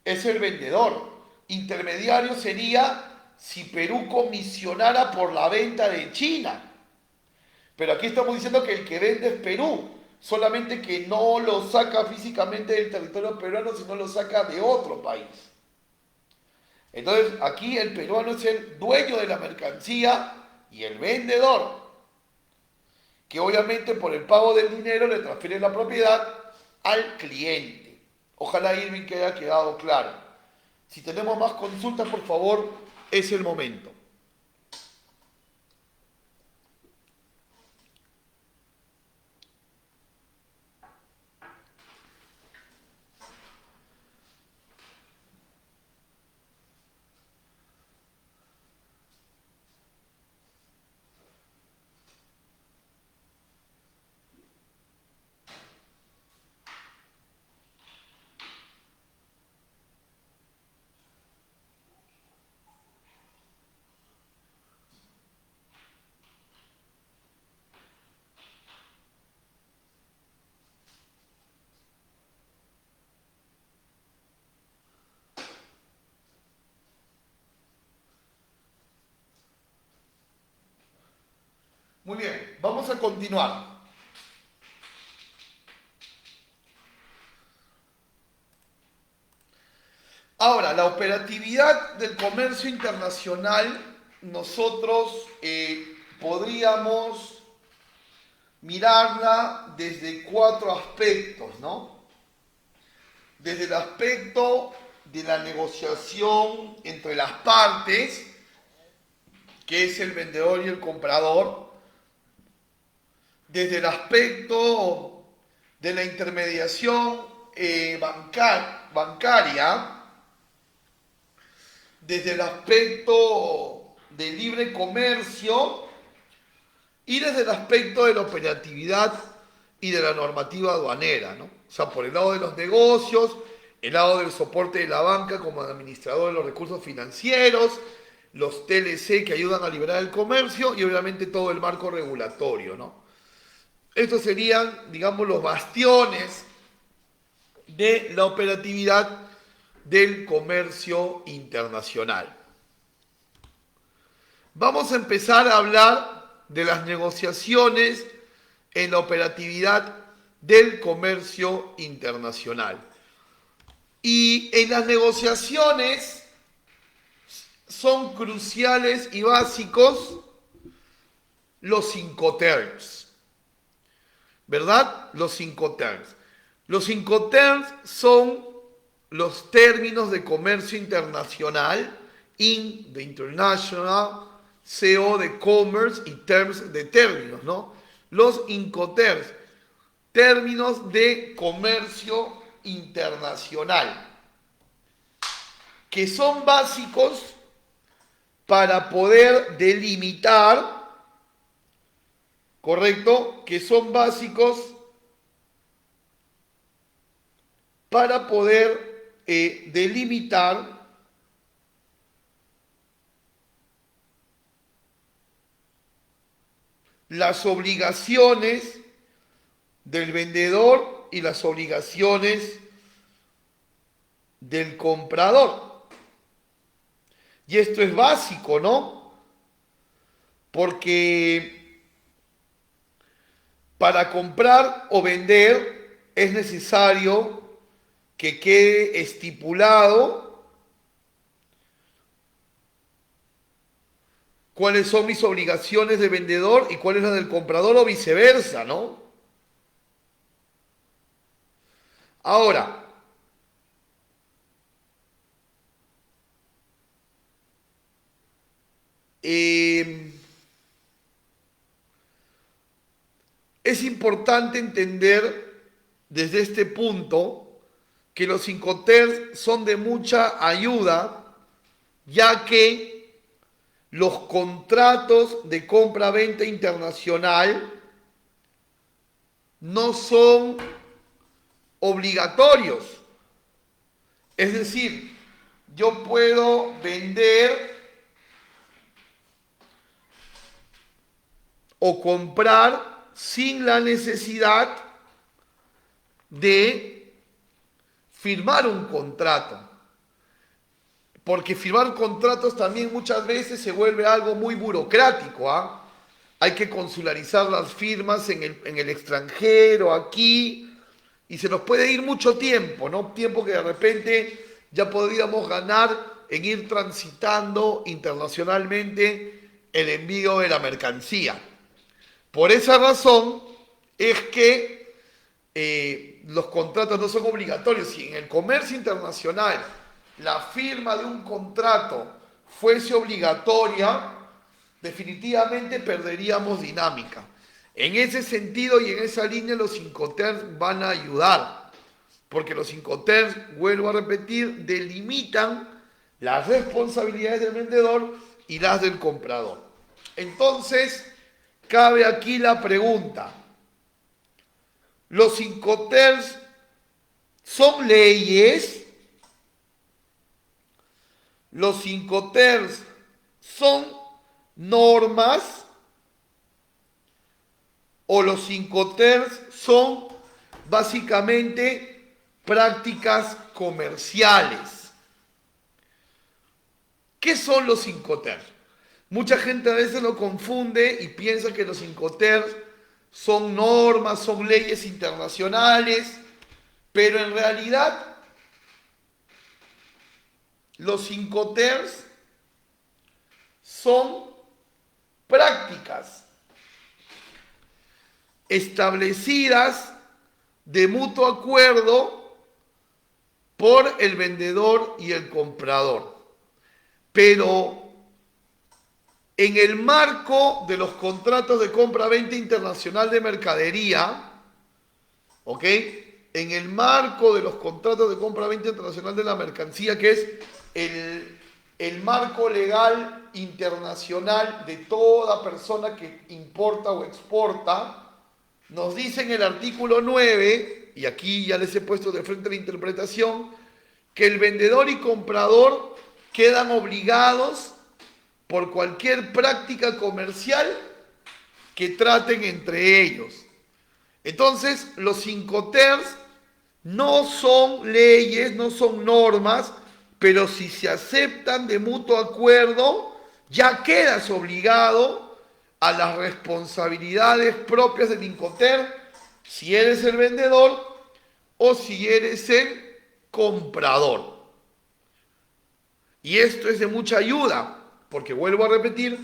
Es el vendedor. Intermediario sería si Perú comisionara por la venta de China. Pero aquí estamos diciendo que el que vende es Perú, solamente que no lo saca físicamente del territorio peruano, sino lo saca de otro país. Entonces, aquí el peruano es el dueño de la mercancía y el vendedor, que obviamente por el pago del dinero le transfiere la propiedad al cliente. Ojalá, Irving, que haya quedado claro. Si tenemos más consultas, por favor, es el momento. Muy bien, vamos a continuar. Ahora, la operatividad del comercio internacional, nosotros podríamos mirarla desde 4 aspectos, ¿no? Desde el aspecto de la negociación entre las partes, que es el vendedor y el comprador, desde el aspecto de la intermediación bancaria, desde el aspecto del libre comercio y desde el aspecto de la operatividad y de la normativa aduanera, ¿no? O sea, por el lado de los negocios, el lado del soporte de la banca como administrador de los recursos financieros, los TLC que ayudan a liberar el comercio y obviamente todo el marco regulatorio, ¿no? Estos serían, digamos, los bastiones de la operatividad del comercio internacional. Vamos a empezar a hablar de las negociaciones en la operatividad del comercio internacional. Y en las negociaciones son cruciales y básicos los Incoterms, ¿verdad? Los Incoterms. Los Incoterms son los términos de comercio internacional, IN de International, CO de Commerce y Terms de términos, ¿no? Los Incoterms, términos de comercio internacional, que son básicos para poder delimitar, ¿correcto? Que son básicos para poder delimitar las obligaciones del vendedor y las obligaciones del comprador. Y esto es básico, ¿no? Porque para comprar o vender es necesario que quede estipulado cuáles son mis obligaciones de vendedor y cuáles las del comprador o viceversa, ¿no? Ahora, es importante entender desde este punto que los Incoterms son de mucha ayuda, ya que los contratos de compra-venta internacional no son obligatorios. Es decir, yo puedo vender o comprar sin la necesidad de firmar un contrato. Porque firmar contratos también muchas veces se vuelve algo muy burocrático, ¿ah? Hay que consularizar las firmas en el extranjero, aquí, y se nos puede ir mucho tiempo, ¿no? Tiempo que de repente ya podríamos ganar en ir transitando internacionalmente el envío de la mercancía. Por esa razón es que los contratos no son obligatorios. Si en el comercio internacional la firma de un contrato fuese obligatoria, definitivamente perderíamos dinámica. En ese sentido y en esa línea los Incoterms van a ayudar, porque los Incoterms, vuelvo a repetir, delimitan las responsabilidades del vendedor y las del comprador. Entonces, cabe aquí la pregunta: ¿los Incoterms son leyes? ¿Los Incoterms son normas? ¿O los Incoterms son básicamente prácticas comerciales? ¿Qué son los Incoterms? Mucha gente a veces lo confunde y piensa que los Incoterms son normas, son leyes internacionales, pero en realidad los Incoterms son prácticas establecidas de mutuo acuerdo por el vendedor y el comprador. Pero en el marco de los contratos de compra-venta internacional de mercadería, ¿ok? En el marco de los contratos de compra-venta internacional de la mercancía, que es el marco legal internacional de toda persona que importa o exporta, nos dice en el artículo 9, y aquí ya les he puesto de frente la interpretación, que el vendedor y comprador quedan obligados por cualquier práctica comercial que traten entre ellos. Entonces, los Incoterms no son leyes, no son normas, pero si se aceptan de mutuo acuerdo, ya quedas obligado a las responsabilidades propias del Incoterm, si eres el vendedor o si eres el comprador. Y esto es de mucha ayuda, porque vuelvo a repetir,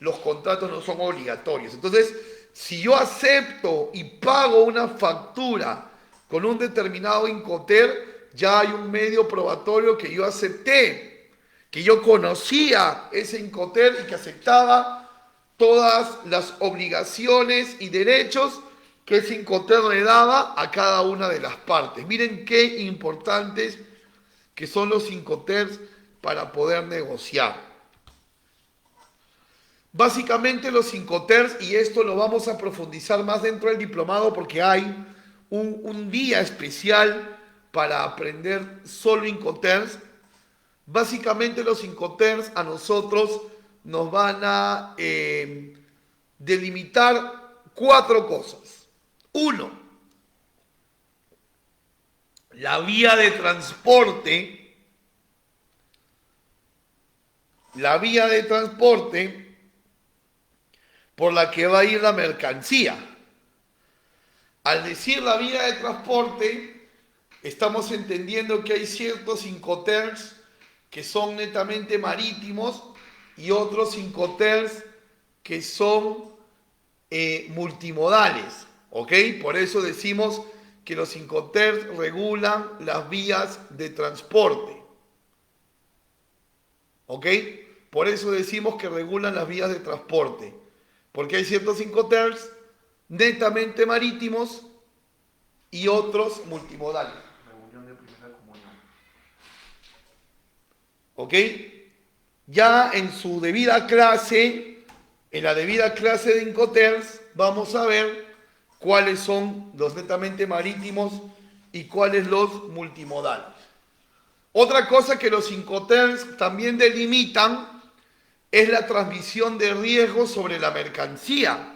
los contratos no son obligatorios. Entonces, si yo acepto y pago una factura con un determinado Incoterm, ya hay un medio probatorio que yo acepté, que yo conocía ese Incoterm y que aceptaba todas las obligaciones y derechos que ese Incoterm le daba a cada una de las partes. Miren qué importantes que son los Incoterms para poder negociar. Básicamente los Incoterms, y esto lo vamos a profundizar más dentro del diplomado porque hay un día especial para aprender solo Incoterms. Básicamente los Incoterms a nosotros nos van a delimitar 4 cosas. 1, la vía de transporte. La vía de transporte por la que va a ir la mercancía. Al decir la vía de transporte, estamos entendiendo que hay ciertos Incoterms que son netamente marítimos y otros Incoterms que son multimodales, ¿ok? Por eso decimos que los Incoterms regulan las vías de transporte, ¿ok? Por eso decimos que regulan las vías de transporte, porque hay ciertos Incoterms netamente marítimos y otros multimodales. Reunión de primera comunión. ¿Ok? Ya en su debida clase, en la debida clase de Incoterms, vamos a ver cuáles son los netamente marítimos y cuáles los multimodales. Otra cosa que los Incoterms también delimitan es la transmisión de riesgos sobre la mercancía.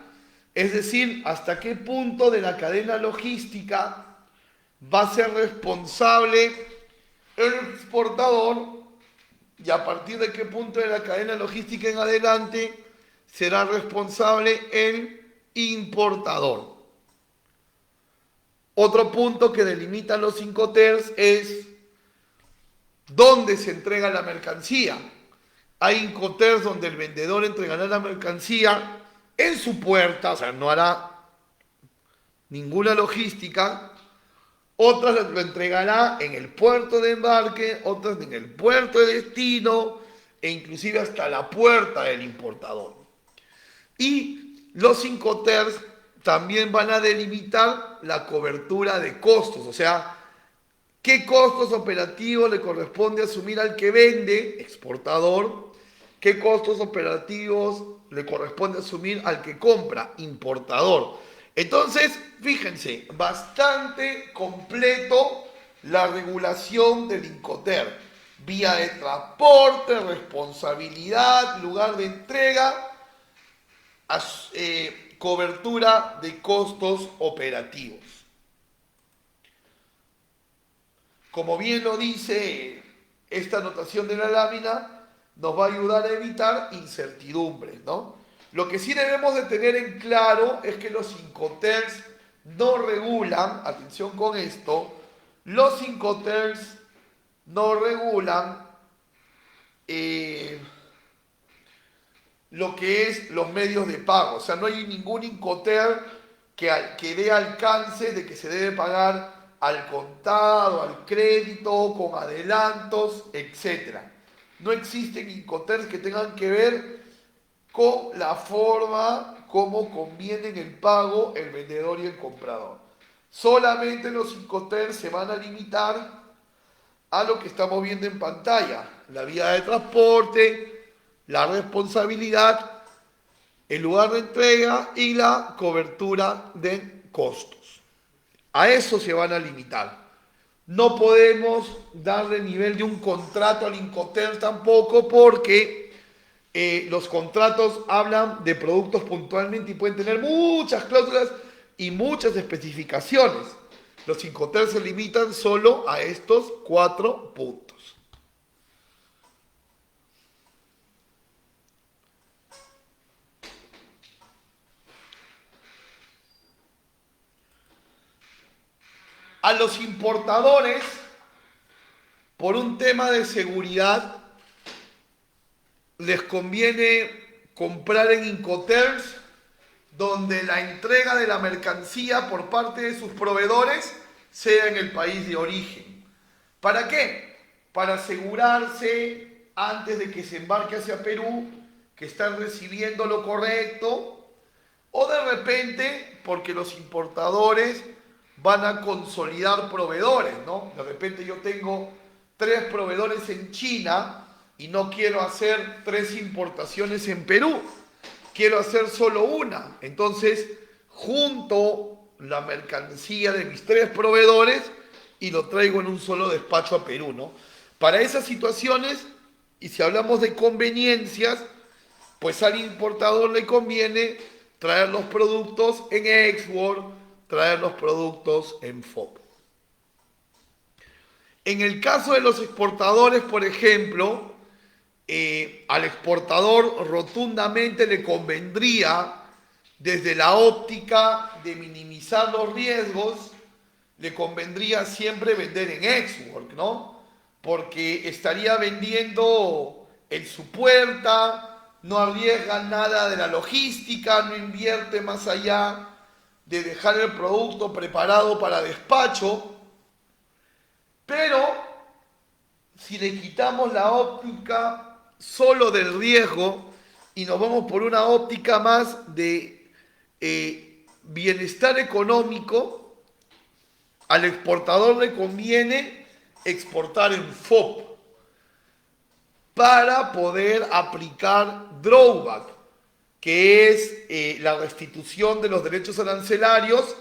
Es decir, hasta qué punto de la cadena logística va a ser responsable el exportador y a partir de qué punto de la cadena logística en adelante será responsable el importador. Otro punto que delimitan los Incoterms es dónde se entrega la mercancía. Hay Incoterms donde el vendedor entregará la mercancía en su puerta, o sea, no hará ninguna logística. Otras lo entregará en el puerto de embarque, otras en el puerto de destino e inclusive hasta la puerta del importador. Y los Incoterms también van a delimitar la cobertura de costos, o sea, qué costos operativos le corresponde asumir al que vende, exportador, qué costos operativos le corresponde asumir al que compra, importador. Entonces, fíjense, bastante completo la regulación del Incoterm. Vía de transporte, responsabilidad, lugar de entrega, cobertura de costos operativos. Como bien lo dice esta anotación de la lámina, nos va a ayudar a evitar incertidumbres, ¿no? Lo que sí debemos de tener en claro es que los Incoterms no regulan, atención con esto, los Incoterms no regulan lo que es los medios de pago. O sea, no hay ningún Incoterm que dé alcance de que se debe pagar al contado, al crédito, con adelantos, etc. No existen Incoterms que tengan que ver con la forma como convienen el pago el vendedor y el comprador. Solamente los Incoterms se van a limitar a lo que estamos viendo en pantalla: la vía de transporte, la responsabilidad, el lugar de entrega y la cobertura de costos. A eso se van a limitar. No podemos darle nivel de un contrato al Incoterm tampoco, porque los contratos hablan de productos puntualmente y pueden tener muchas cláusulas y muchas especificaciones. Los Incoterms se limitan solo a estos 4 puntos. A los importadores, por un tema de seguridad, les conviene comprar en Incoterms, donde la entrega de la mercancía por parte de sus proveedores sea en el país de origen. ¿Para qué? Para asegurarse, antes de que se embarque hacia Perú, que están recibiendo lo correcto, o de repente porque los importadores van a consolidar proveedores, ¿no? De repente yo tengo 3 proveedores en China y no quiero hacer 3 importaciones en Perú, quiero hacer solo una. Entonces, junto la mercancía de mis 3 proveedores y lo traigo en un solo despacho a Perú, ¿no? Para esas situaciones, y si hablamos de conveniencias, pues al importador le conviene traer los productos en export, traer los productos en FOB. En el caso de los exportadores, por ejemplo, al exportador rotundamente le convendría, desde la óptica de minimizar los riesgos, le convendría siempre vender en export, ¿no? Porque estaría vendiendo en su puerta, no arriesga nada de la logística, no invierte más allá de dejar el producto preparado para despacho. Pero si le quitamos la óptica solo del riesgo y nos vamos por una óptica más de bienestar económico, al exportador le conviene exportar en FOB para poder aplicar drawback, que es la restitución de los derechos arancelarios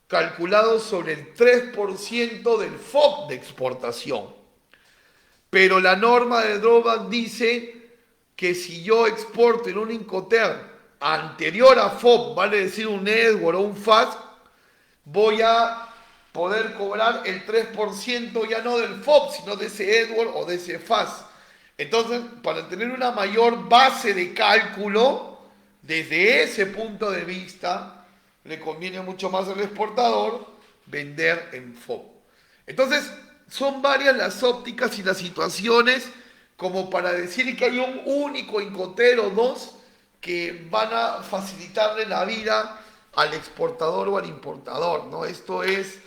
calculados sobre el 3% del FOB de exportación. Pero la norma de drawback dice que si yo exporto en un Incoterm anterior a FOB, vale decir un Edward o un FAS, voy a poder cobrar el 3% ya no del FOB, sino de ese Edward o de ese FAS. Entonces, para tener una mayor base de cálculo, desde ese punto de vista, le conviene mucho más al exportador vender en FOB. Entonces, son varias las ópticas y las situaciones como para decir que hay un único Incoterm o dos que van a facilitarle la vida al exportador o al importador, ¿no? Esto es,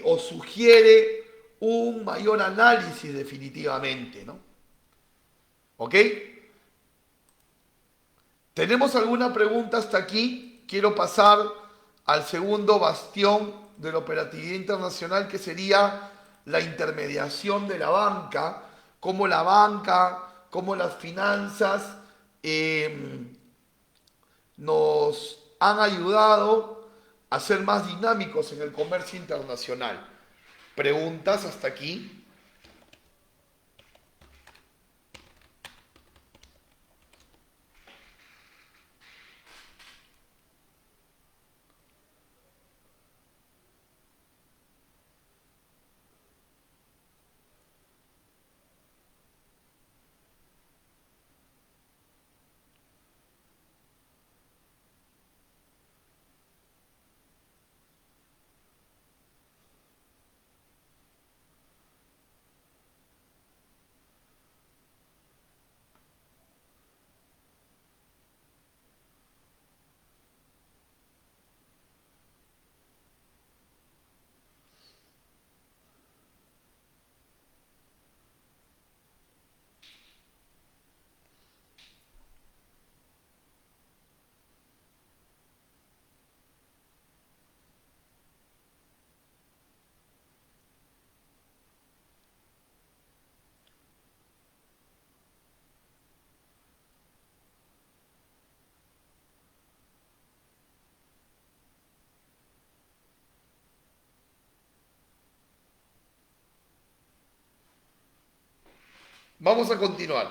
o sugiere un mayor análisis definitivamente, ¿no? ¿Ok? ¿Tenemos alguna pregunta hasta aquí? Quiero pasar al segundo bastión de la operatividad internacional, que sería la intermediación de la banca, cómo la banca, cómo las finanzas nos han ayudado a ser más dinámicos en el comercio internacional. ¿Preguntas hasta aquí? Vamos a continuar.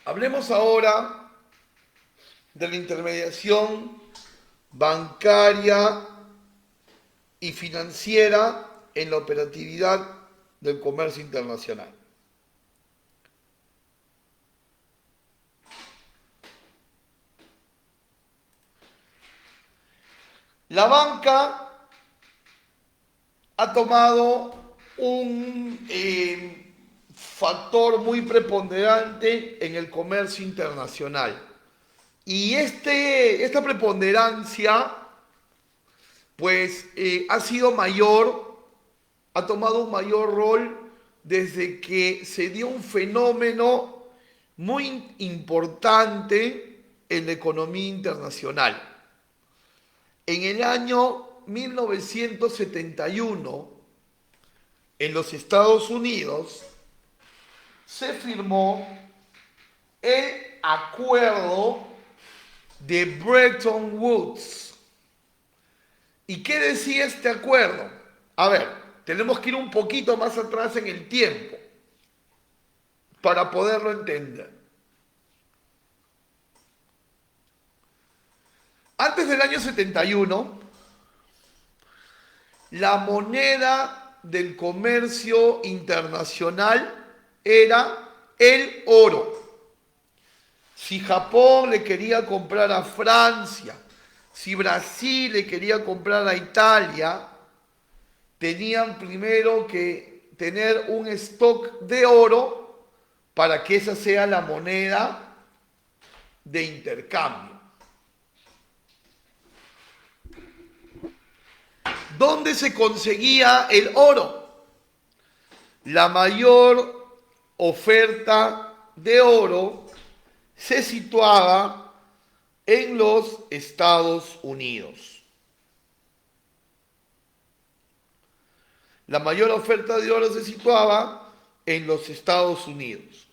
Hablemos ahora de la intermediación bancaria y financiera en la operatividad del comercio internacional. La banca ha tomado un factor muy preponderante en el comercio internacional. Y esta preponderancia, pues, ha sido mayor, ha tomado un mayor rol desde que se dio un fenómeno muy importante en la economía internacional. En el año 1971, en los Estados Unidos, se firmó el acuerdo de Bretton Woods. ¿Y qué decía este acuerdo? A ver, tenemos que ir un poquito más atrás en el tiempo para poderlo entender. Antes del año 71, la moneda del comercio internacional era el oro. Si Japón le quería comprar a Francia, si Brasil le quería comprar a Italia, tenían primero que tener un stock de oro para que esa sea la moneda de intercambio. ¿Dónde se conseguía el oro? La mayor oferta de oro se situaba en los Estados Unidos. La mayor oferta de oro se situaba en los Estados Unidos.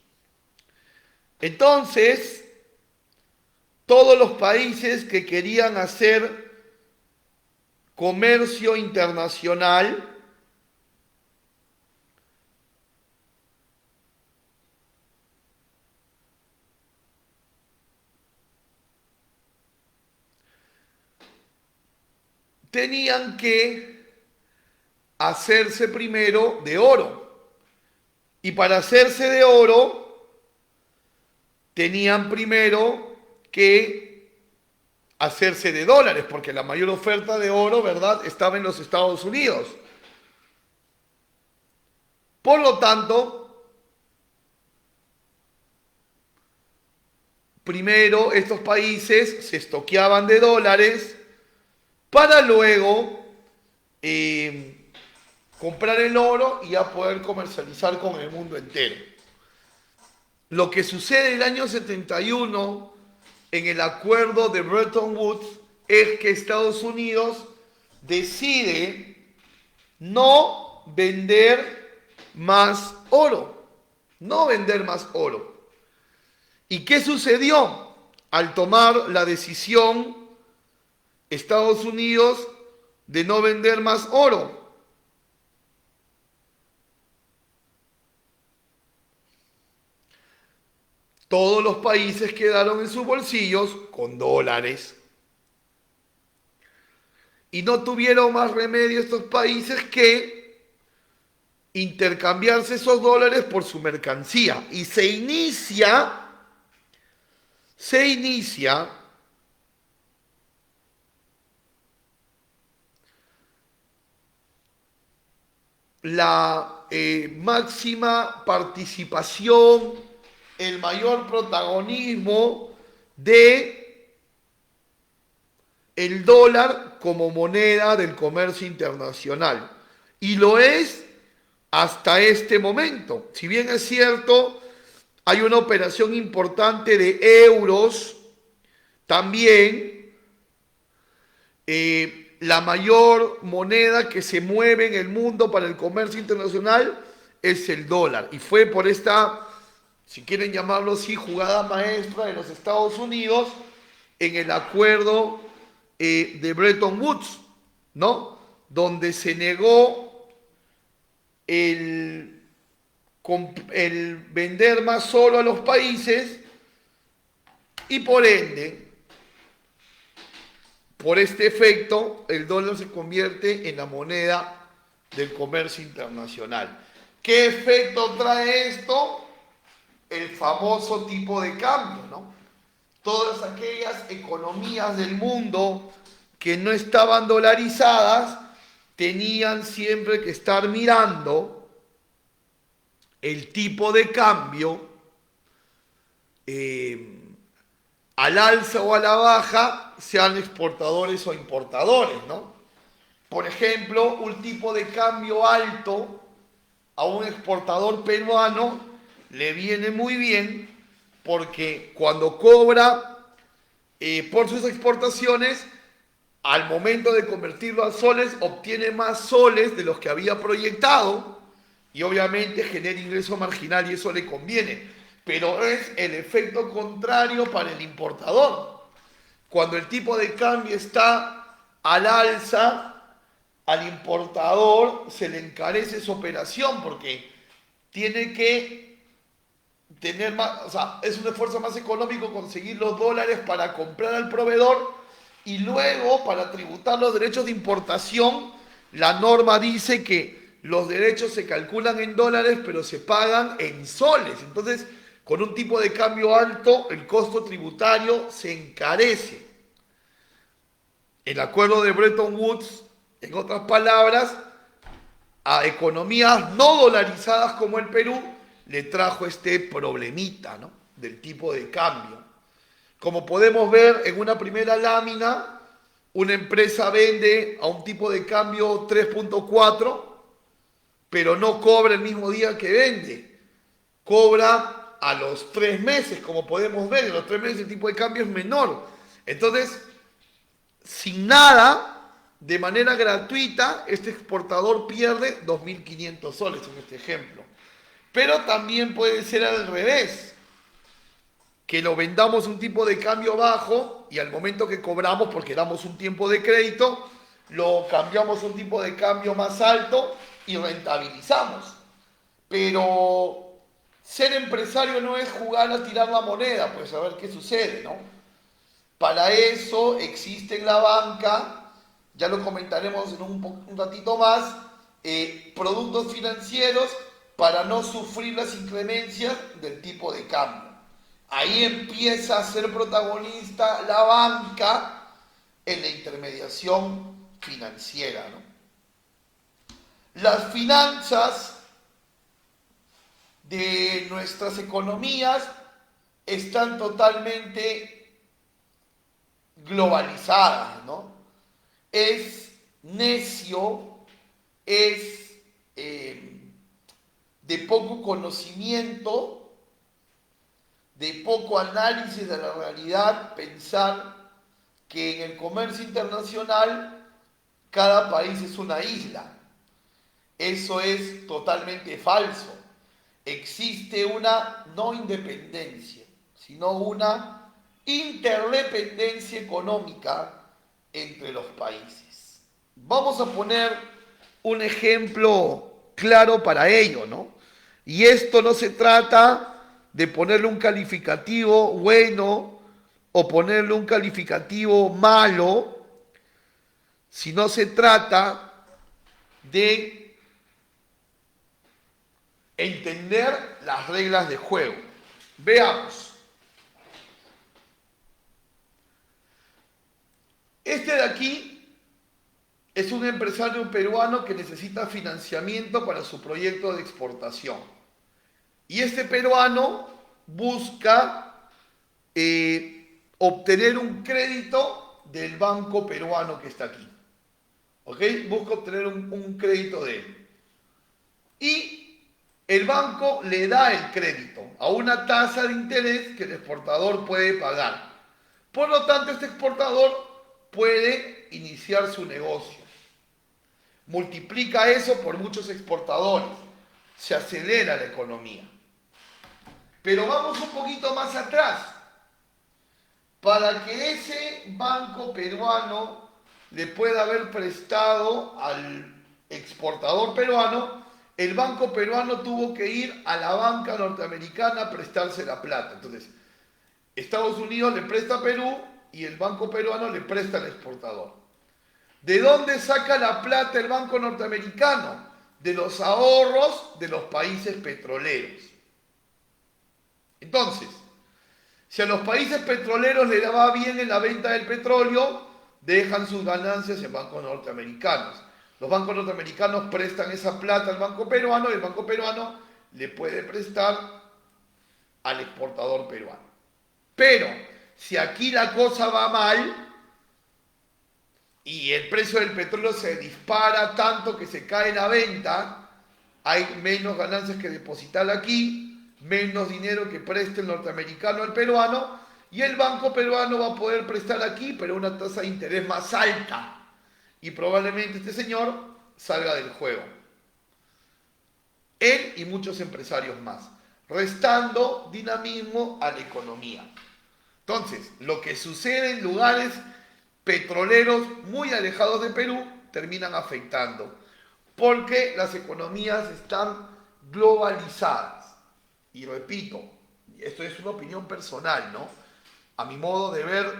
Entonces, todos los países que querían hacer comercio internacional tenían que hacerse primero de oro. Y para hacerse de oro, tenían primero que hacerse de dólares, porque la mayor oferta de oro, ¿verdad?, estaba en los Estados Unidos. Por lo tanto, primero estos países se estoqueaban de dólares para luego comprar el oro y ya poder comercializar con el mundo entero. Lo que sucede en el año 71 en el acuerdo de Bretton Woods es que Estados Unidos decide no vender más oro. No vender más oro. ¿Y qué sucedió? Al tomar la decisión Estados Unidos de no vender más oro, todos los países quedaron en sus bolsillos con dólares. Y no tuvieron más remedio estos países que intercambiarse esos dólares por su mercancía. Y se inicia la máxima participación, el mayor protagonismo de el dólar como moneda del comercio internacional. Y lo es hasta este momento. Si bien es cierto, hay una operación importante de euros, también la mayor moneda que se mueve en el mundo para el comercio internacional es el dólar. Y fue por esta, si quieren llamarlo así, jugada maestra de los Estados Unidos en el acuerdo de Bretton Woods, ¿no? Donde se negó el vender más oro a los países y por ende, por este efecto, el dólar se convierte en la moneda del comercio internacional. ¿Qué efecto trae esto? El famoso tipo de cambio, ¿no? Todas aquellas economías del mundo que no estaban dolarizadas tenían siempre que estar mirando el tipo de cambio al alza o a la baja, sean exportadores o importadores, ¿no? Por ejemplo, un tipo de cambio alto a un exportador peruano le viene muy bien porque cuando cobra por sus exportaciones, al momento de convertirlo a soles, obtiene más soles de los que había proyectado y obviamente genera ingreso marginal y eso le conviene. Pero es el efecto contrario para el importador. Cuando el tipo de cambio está al alza, al importador se le encarece su operación porque tiene que tener más, o sea, es un esfuerzo más económico conseguir los dólares para comprar al proveedor y luego para tributar los derechos de importación, la norma dice que los derechos se calculan en dólares pero se pagan en soles. Entonces, con un tipo de cambio alto, el costo tributario se encarece. El acuerdo de Bretton Woods, en otras palabras, a economías no dolarizadas como el Perú, le trajo este problemita, ¿no?, del tipo de cambio. Como podemos ver en una primera lámina, una empresa vende a un tipo de cambio 3.4, pero no cobra el mismo día que vende. Cobra a los 3 meses, como podemos ver. En los 3 meses el tipo de cambio es menor. Entonces, sin nada, de manera gratuita, este exportador pierde 2.500 soles en este ejemplo. Pero también puede ser al revés, que lo vendamos un tipo de cambio bajo y al momento que cobramos, porque damos un tiempo de crédito, lo cambiamos a un tipo de cambio más alto y rentabilizamos. Pero ser empresario no es jugar a tirar la moneda, pues a ver qué sucede, ¿no? Para eso existe en la banca, ya lo comentaremos en un ratito más, productos financieros para no sufrir las inclemencias del tipo de cambio. Ahí empieza a ser protagonista la banca en la intermediación financiera, ¿no? Las finanzas de nuestras economías están totalmente globalizadas, ¿no? Es necio, es de poco conocimiento, de poco análisis de la realidad, pensar que en el comercio internacional cada país es una isla. Eso es totalmente falso. Existe una no independencia, sino una interdependencia económica entre los países. Vamos a poner un ejemplo claro para ello, ¿no? Y esto no se trata de ponerle un calificativo bueno o ponerle un calificativo malo, sino se trata de entender las reglas de juego. Veamos. Este de aquí es un empresario peruano que necesita financiamiento para su proyecto de exportación. Y este peruano busca obtener un crédito del banco peruano que está aquí. ¿Ok? Busca obtener un crédito de él. Y el banco le da el crédito a una tasa de interés que el exportador puede pagar. Por lo tanto, este exportador puede iniciar su negocio. Multiplica eso por muchos exportadores. Se acelera la economía. Pero vamos un poquito más atrás. Para que ese banco peruano le pueda haber prestado al exportador peruano, el banco peruano tuvo que ir a la banca norteamericana a prestarse la plata. Entonces, Estados Unidos le presta a Perú y el banco peruano le presta al exportador. ¿De dónde saca la plata el banco norteamericano? De los ahorros de los países petroleros. Entonces, si a los países petroleros les va bien en la venta del petróleo, dejan sus ganancias en bancos norteamericanos. Los bancos norteamericanos prestan esa plata al banco peruano y el banco peruano le puede prestar al exportador peruano. Pero si aquí la cosa va mal y el precio del petróleo se dispara tanto que se cae la venta, hay menos ganancias que depositar aquí, menos dinero que preste el norteamericano al peruano, y el banco peruano va a poder prestar aquí, pero a una tasa de interés más alta. Y probablemente este señor salga del juego. Él y muchos empresarios más, restando dinamismo a la economía. Entonces, lo que sucede en lugares petroleros muy alejados de Perú terminan afectando, porque las economías están globalizadas. Y repito, esto es una opinión personal, ¿no? A mi modo de ver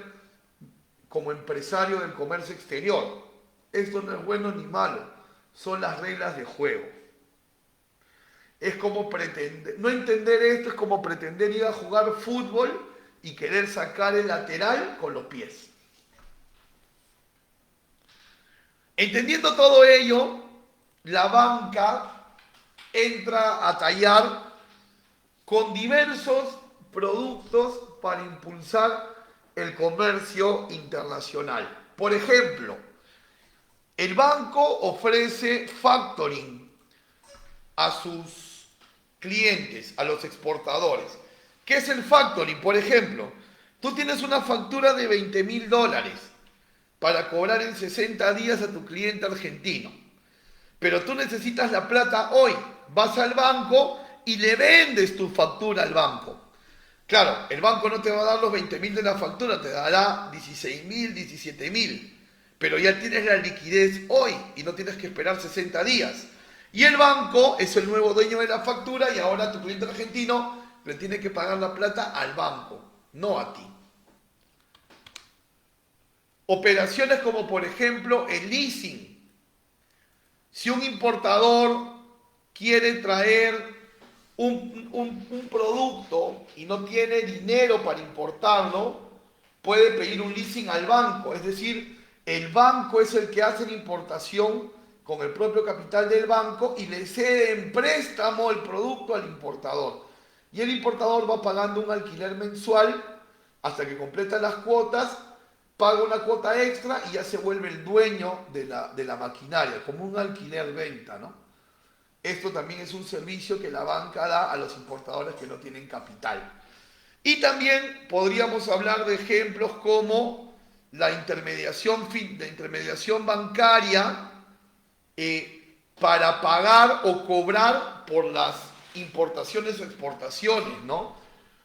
como empresario del comercio exterior. Esto no es bueno ni malo, son las reglas de juego. Es como pretender, no entender esto es como pretender ir a jugar fútbol y querer sacar el lateral con los pies. Entendiendo todo ello, la banca entra a tallar con diversos productos para impulsar el comercio internacional. Por ejemplo, el banco ofrece factoring a sus clientes, a los exportadores. ¿Qué es el factoring? Por ejemplo, tú tienes una factura de $20.000 para cobrar en 60 días a tu cliente argentino, pero tú necesitas la plata hoy. Vas al banco y le vendes tu factura al banco. Claro, el banco no te va a dar los 20.000 de la factura, te dará 16.000, 17.000, pero ya tienes la liquidez hoy y no tienes que esperar 60 días. Y el banco es el nuevo dueño de la factura y ahora tu cliente argentino le tiene que pagar la plata al banco, no a ti. Operaciones como por ejemplo el leasing. Si un importador quiere traer un producto y no tiene dinero para importarlo, puede pedir un leasing al banco. Es decir, el banco es el que hace la importación con el propio capital del banco y le cede en préstamo el producto al importador. Y el importador va pagando un alquiler mensual hasta que completa las cuotas, paga una cuota extra y ya se vuelve el dueño de la maquinaria, como un alquiler-venta, ¿no? Esto también es un servicio que la banca da a los importadores que no tienen capital. Y también podríamos hablar de ejemplos como la intermediación bancaria para pagar o cobrar por las importaciones o exportaciones, ¿no?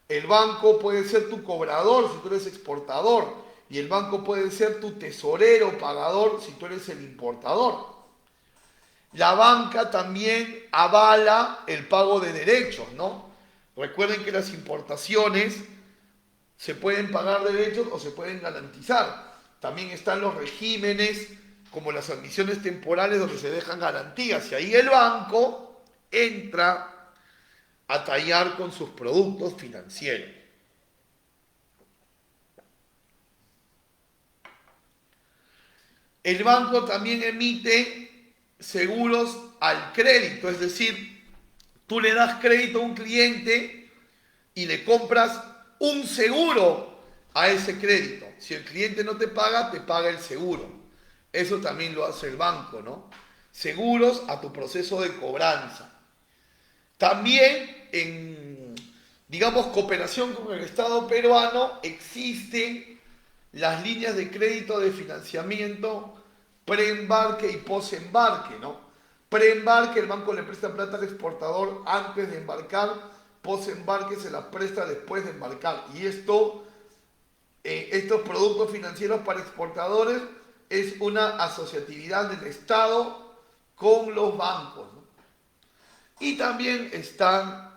El banco puede ser tu cobrador si tú eres exportador y el banco puede ser tu tesorero pagador si tú eres el importador. La banca también avala el pago de derechos, ¿no? Recuerden que las importaciones se pueden pagar derechos o se pueden garantizar. También están los regímenes como las admisiones temporales donde se dejan garantías y ahí el banco entra a tallar con sus productos financieros. El banco también emite seguros al crédito, es decir, tú le das crédito a un cliente y le compras un seguro a ese crédito. Si el cliente no te paga el seguro. Eso también lo hace el banco, ¿no? Seguros a tu proceso de cobranza. También en, digamos, cooperación con el Estado peruano existen las líneas de crédito de financiamiento preembarque y posembarque, ¿no? Preembarque, el banco le presta plata al exportador antes de embarcar, posembarque se la presta después de embarcar. Y estos productos financieros para exportadores es una asociatividad del Estado con los bancos, ¿no? Y también están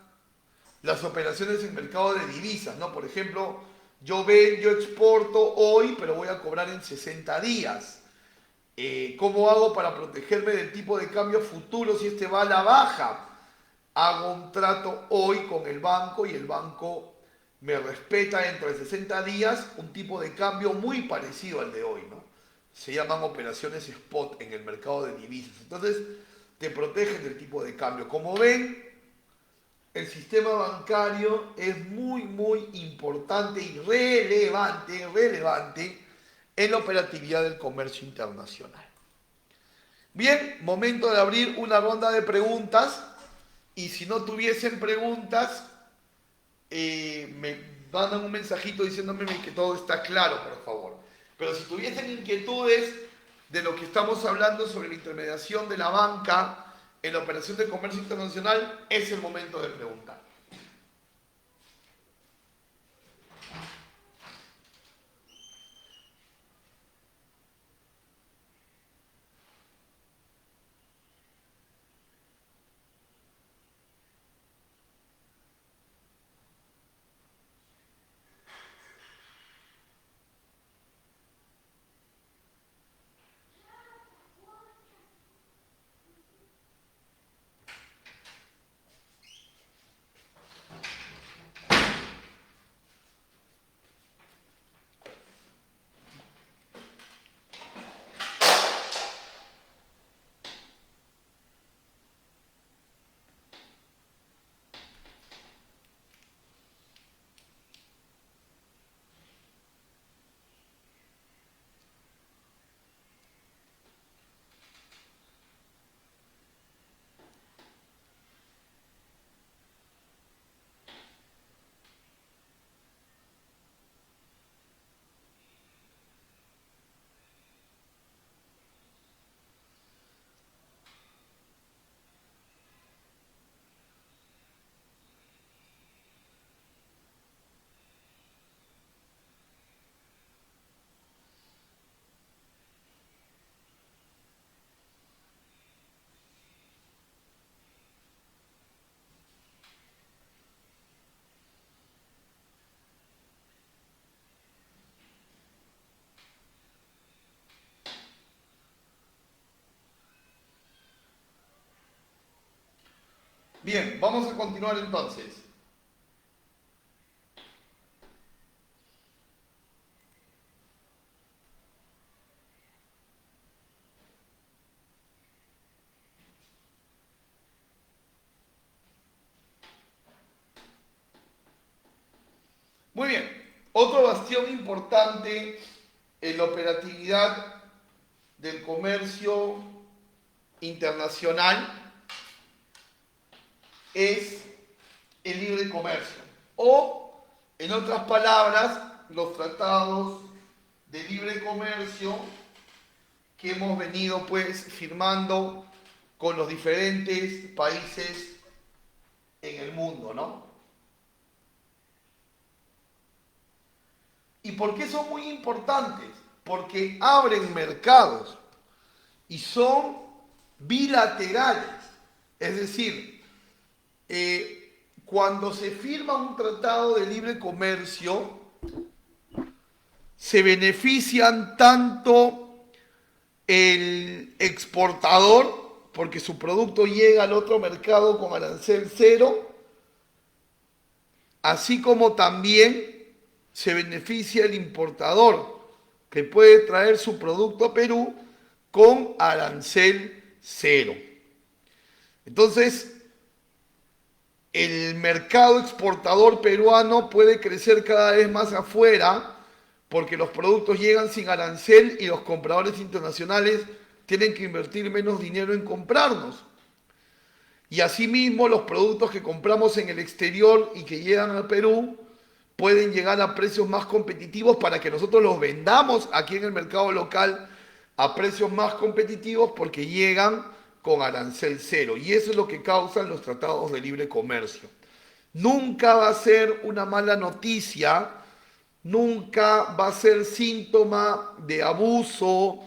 las operaciones en mercado de divisas, ¿no? Por ejemplo, yo exporto hoy, pero voy a cobrar en 60 días. ¿Cómo hago para protegerme del tipo de cambio futuro si este va a la baja? Hago un trato hoy con el banco y el banco me respeta dentro de 60 días un tipo de cambio muy parecido al de hoy, ¿no? Se llaman operaciones spot en el mercado de divisas. Entonces, te protegen del tipo de cambio. Como ven, el sistema bancario es muy, muy importante y relevante en la operatividad del comercio internacional. Bien, momento de abrir una ronda de preguntas y si no tuviesen preguntas, me mandan un mensajito diciéndome que todo está claro, por favor. Pero si tuviesen inquietudes de lo que estamos hablando sobre la intermediación de la banca en la operación de comercio internacional, es el momento de preguntar. Bien, vamos a continuar entonces. Muy bien, otro bastión importante en la operatividad del comercio internacional es el libre comercio. O, en otras palabras, los tratados de libre comercio que hemos venido pues firmando con los diferentes países en el mundo, ¿no? ¿Y por qué son muy importantes? Porque abren mercados y son bilaterales. Es decir, cuando se firma un tratado de libre comercio, se benefician tanto el exportador, porque su producto llega al otro mercado con arancel cero, así como también se beneficia el importador, que puede traer su producto a Perú con arancel cero. Entonces, el mercado exportador peruano puede crecer cada vez más afuera porque los productos llegan sin arancel y los compradores internacionales tienen que invertir menos dinero en comprarnos. Y asimismo, los productos que compramos en el exterior y que llegan al Perú pueden llegar a precios más competitivos para que nosotros los vendamos aquí en el mercado local a precios más competitivos porque llegan con arancel cero. Y eso es lo que causan los tratados de libre comercio. Nunca va a ser una mala noticia, nunca va a ser síntoma de abuso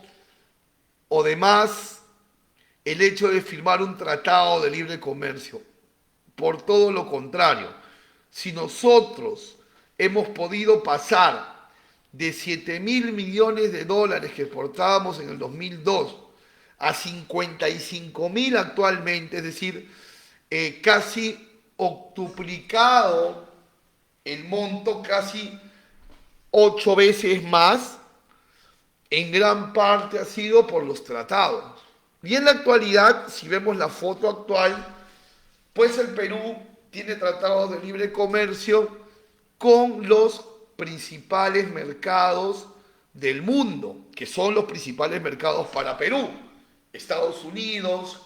o demás el hecho de firmar un tratado de libre comercio. Por todo lo contrario, si nosotros hemos podido pasar de 7.000 millones de dólares que exportábamos en el 2002 a 55.000 actualmente, es decir, casi octuplicado el monto, casi 8 veces más, en gran parte ha sido por los tratados. Y en la actualidad, si vemos la foto actual, pues el Perú tiene tratados de libre comercio con los principales mercados del mundo, que son los principales mercados para Perú: Estados Unidos,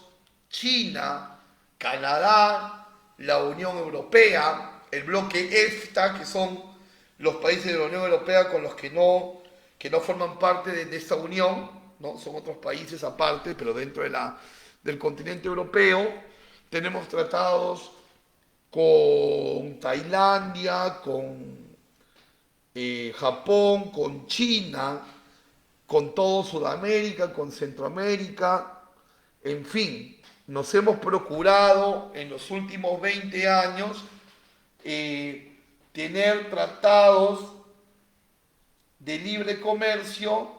China, Canadá, la Unión Europea, el bloque EFTA, que son los países de la Unión Europea con los que no forman parte de esta unión, ¿no? Son otros países aparte, pero dentro del continente europeo. Tenemos tratados con Tailandia, con Japón, con China, con todo Sudamérica, con Centroamérica, en fin, nos hemos procurado en los últimos 20 años tener tratados de libre comercio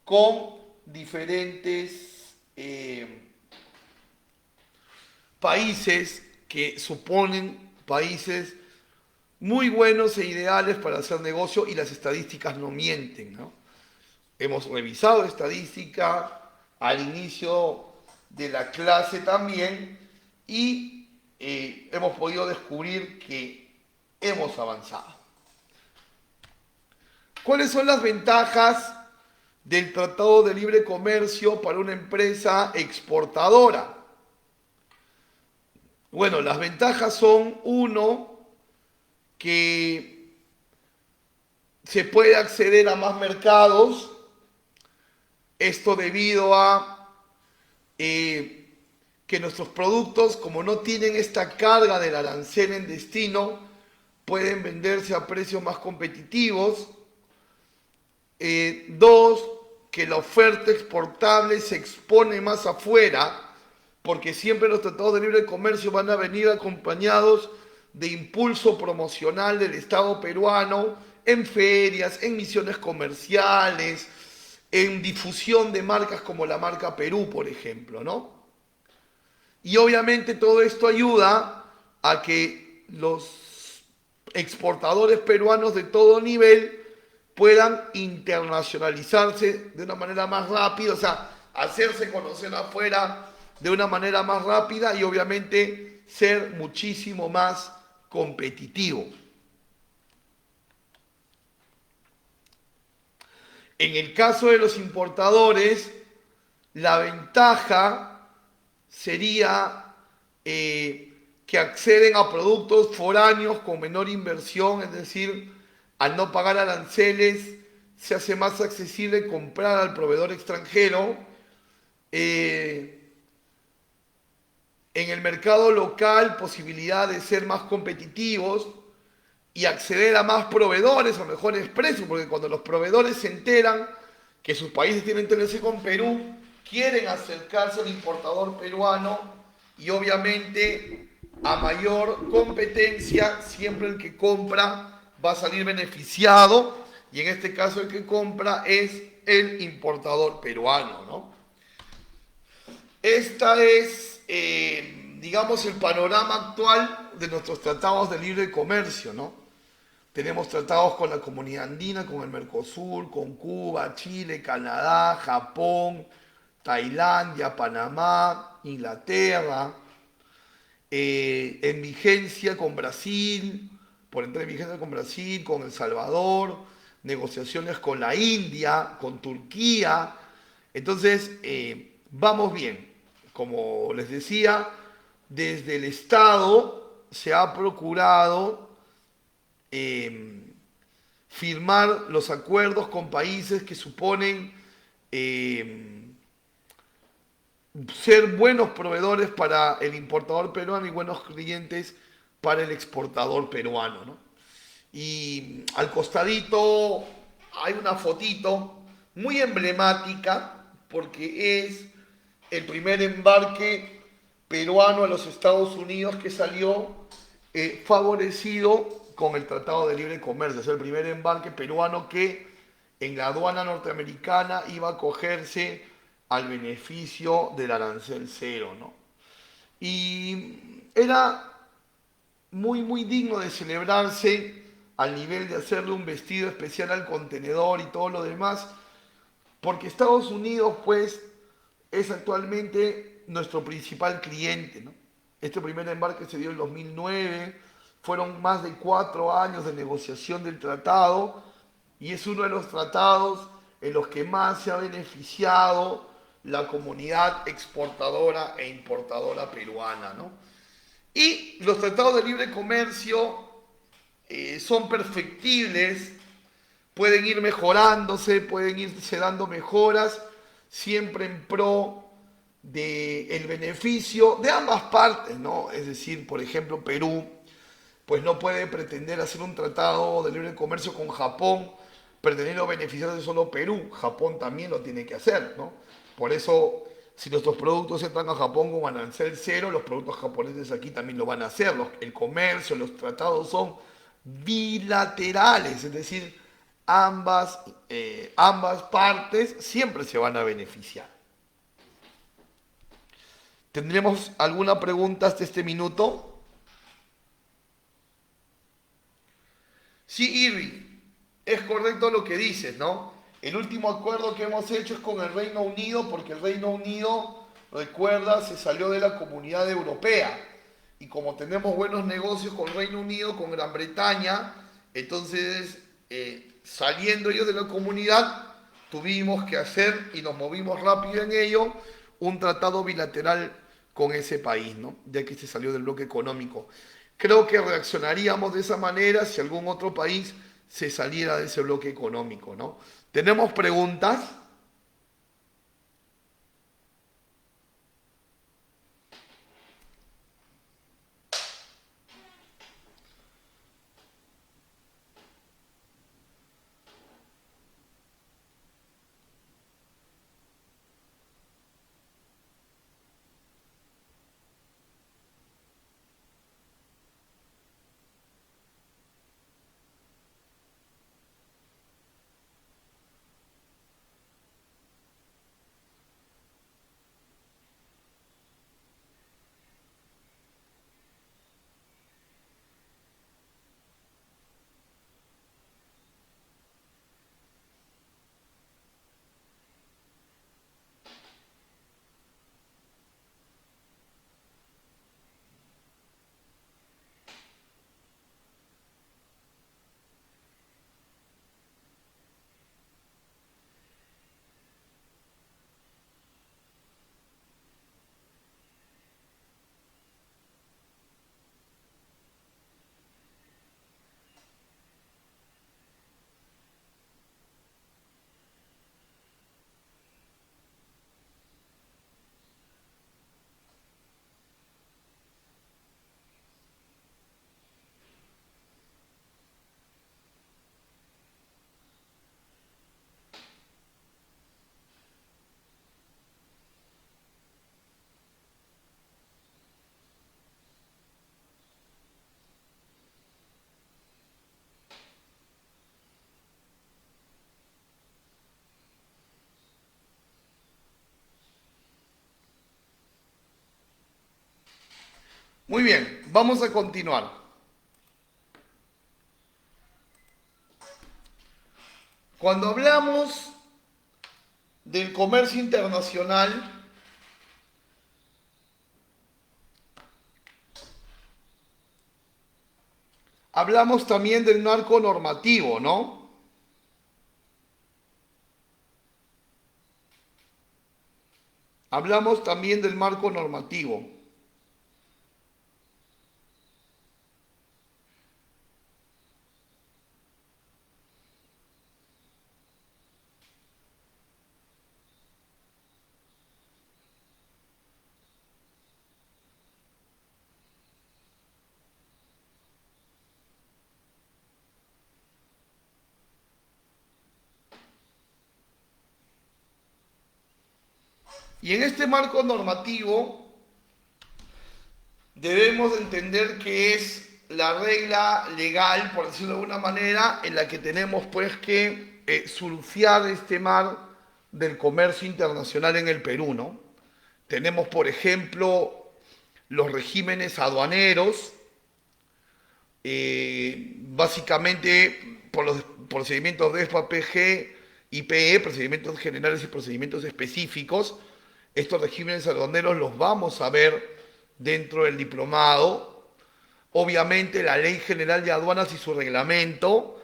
con diferentes países que suponen países muy buenos e ideales para hacer negocio, y las estadísticas no mienten, ¿no? Hemos revisado estadística al inicio de la clase también y hemos podido descubrir que hemos avanzado. ¿Cuáles son las ventajas del Tratado de Libre Comercio para una empresa exportadora? Bueno, las ventajas son: uno, que se puede acceder a más mercados, esto debido a que nuestros productos, como no tienen esta carga del arancel en destino, pueden venderse a precios más competitivos. Dos, que la oferta exportable se expone más afuera, porque siempre los tratados de libre comercio van a venir acompañados de impulso promocional del Estado peruano en ferias, en misiones comerciales, en difusión de marcas como la marca Perú, por ejemplo, ¿no? Y obviamente todo esto ayuda a que los exportadores peruanos de todo nivel puedan internacionalizarse de una manera más rápida, o sea, hacerse conocer afuera de una manera más rápida y obviamente ser muchísimo más competitivo. En el caso de los importadores, la ventaja sería que acceden a productos foráneos con menor inversión, es decir, al no pagar aranceles, se hace más accesible comprar al proveedor extranjero. En el mercado local, posibilidad de ser más competitivos y acceder a más proveedores a mejores precios, porque cuando los proveedores se enteran que sus países tienen interés con Perú, quieren acercarse al importador peruano, y obviamente a mayor competencia siempre el que compra va a salir beneficiado, y en este caso el que compra es el importador peruano, ¿no? Esta es, digamos, el panorama actual de nuestros tratados de libre comercio, ¿no? Tenemos tratados con la Comunidad Andina, con el Mercosur, con Cuba, Chile, Canadá, Japón, Tailandia, Panamá, Inglaterra, en vigencia con Brasil, por entrar en vigencia con Brasil, con El Salvador, negociaciones con la India, con Turquía. Entonces, vamos bien. Como les decía, desde el Estado se ha procurado firmar los acuerdos con países que suponen ser buenos proveedores para el importador peruano y buenos clientes para el exportador peruano, ¿no? Y al costadito hay una fotito muy emblemática porque es el primer embarque peruano a los Estados Unidos que salió favorecido con el Tratado de Libre Comercio. Es el primer embarque peruano que en la aduana norteamericana iba a acogerse al beneficio del arancel cero, ¿no? Y era muy digno de celebrarse al nivel de hacerle un vestido especial al contenedor y todo lo demás, porque Estados Unidos, pues, es actualmente nuestro principal cliente, ¿no? Este primer embarque se dio en 2009, fueron más de 4 años de negociación del tratado y es uno de los tratados en los que más se ha beneficiado la comunidad exportadora e importadora peruana, ¿no? Y los tratados de libre comercio son perfectibles, pueden ir mejorándose, pueden irse dando mejoras, siempre en pro del beneficio de ambas partes, ¿no? Es decir, por ejemplo, Perú, pues no puede pretender hacer un tratado de libre comercio con Japón, pretendiendo beneficiarse solo Perú. Japón también lo tiene que hacer, ¿no? Por eso, si nuestros productos entran a Japón con arancel cero, los productos japoneses aquí también lo van a hacer. El comercio, los tratados son bilaterales, es decir, ambas partes siempre se van a beneficiar. ¿Tendremos alguna pregunta hasta este minuto? Sí, Irving, es correcto lo que dices, ¿no? El último acuerdo que hemos hecho es con el Reino Unido, porque el Reino Unido, recuerda, se salió de la Comunidad Europea. Y como tenemos buenos negocios con el Reino Unido, con Gran Bretaña, entonces, saliendo ellos de la comunidad, tuvimos que hacer, y nos movimos rápido en ello, un tratado bilateral con ese país, ¿no? Ya que se salió del bloque económico. Creo que reaccionaríamos de esa manera si algún otro país se saliera de ese bloque económico, ¿no? ¿Tenemos preguntas? Muy bien, vamos a continuar. Cuando hablamos del comercio internacional, hablamos también del marco normativo, ¿no? Hablamos también del marco normativo. Y en este marco normativo debemos entender que es la regla legal, por decirlo de alguna manera, en la que tenemos pues que surfear este mar del comercio internacional en el Perú, ¿no? Tenemos, por ejemplo, los regímenes aduaneros, básicamente por los procedimientos de ESPA, PG, IPE, procedimientos generales y procedimientos específicos. Estos regímenes aduaneros los vamos a ver dentro del diplomado. Obviamente la Ley General de Aduanas y su reglamento,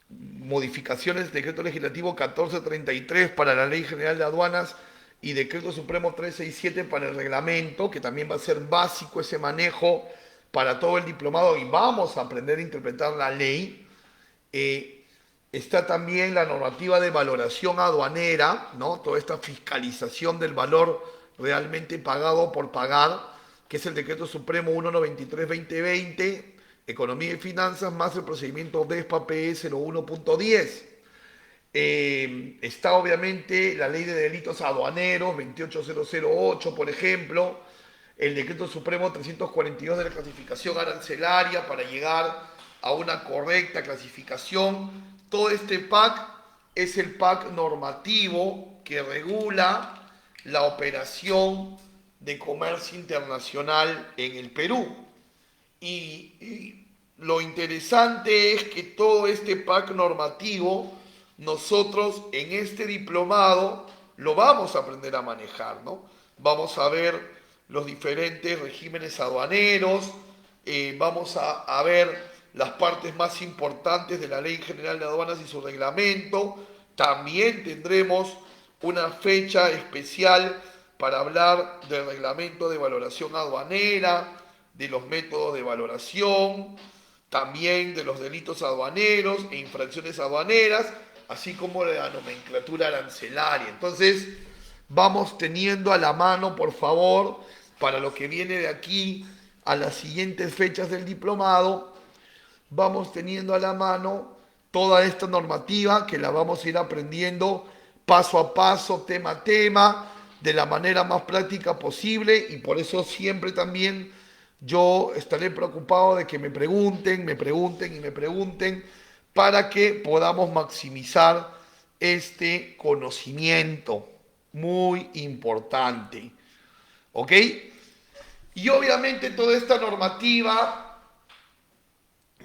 modificaciones del Decreto Legislativo 1433 para la Ley General de Aduanas y Decreto Supremo 367 para el reglamento, que también va a ser básico ese manejo para todo el diplomado y vamos a aprender a interpretar la ley. Está también la normativa de valoración aduanera, ¿no? Toda esta fiscalización del valor realmente pagado por pagar, que es el Decreto Supremo 193-2020, Economía y Finanzas, más el procedimiento DESPA-PE 01.10. Está obviamente la Ley de Delitos Aduaneros 28008, por ejemplo, el Decreto Supremo 342 de la clasificación arancelaria para llegar a una correcta clasificación. Todo este PAC es el PAC normativo que regula la operación de comercio internacional en el Perú. Y lo interesante es que todo este PAC normativo, nosotros en este diplomado lo vamos a aprender a manejar, ¿no? Vamos a ver los diferentes regímenes aduaneros, vamos a ver las partes más importantes de la Ley General de Aduanas y su reglamento. También tendremos una fecha especial para hablar del reglamento de valoración aduanera, de los métodos de valoración, también de los delitos aduaneros e infracciones aduaneras, así como de la nomenclatura arancelaria. Entonces, vamos teniendo a la mano, por favor, para lo que viene de aquí a las siguientes fechas del diplomado, vamos teniendo a la mano toda esta normativa que la vamos a ir aprendiendo paso a paso, tema a tema, de la manera más práctica posible, y por eso siempre también yo estaré preocupado de que me pregunten para que podamos maximizar este conocimiento muy importante. ¿Ok? Y obviamente toda esta normativa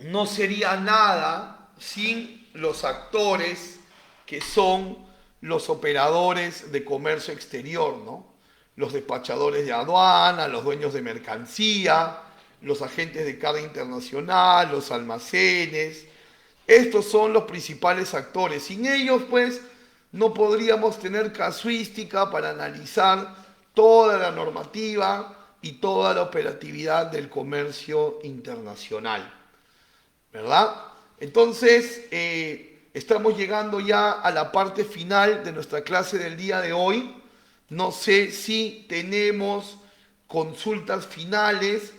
no sería nada sin los actores que son los operadores de comercio exterior, ¿no? Los despachadores de aduana, los dueños de mercancía, los agentes de carga internacional, los almacenes. Estos son los principales actores. Sin ellos, pues, no podríamos tener casuística para analizar toda la normativa y toda la operatividad del comercio internacional, ¿verdad? Entonces, estamos llegando ya a la parte final de nuestra clase del día de hoy. No sé si tenemos consultas finales.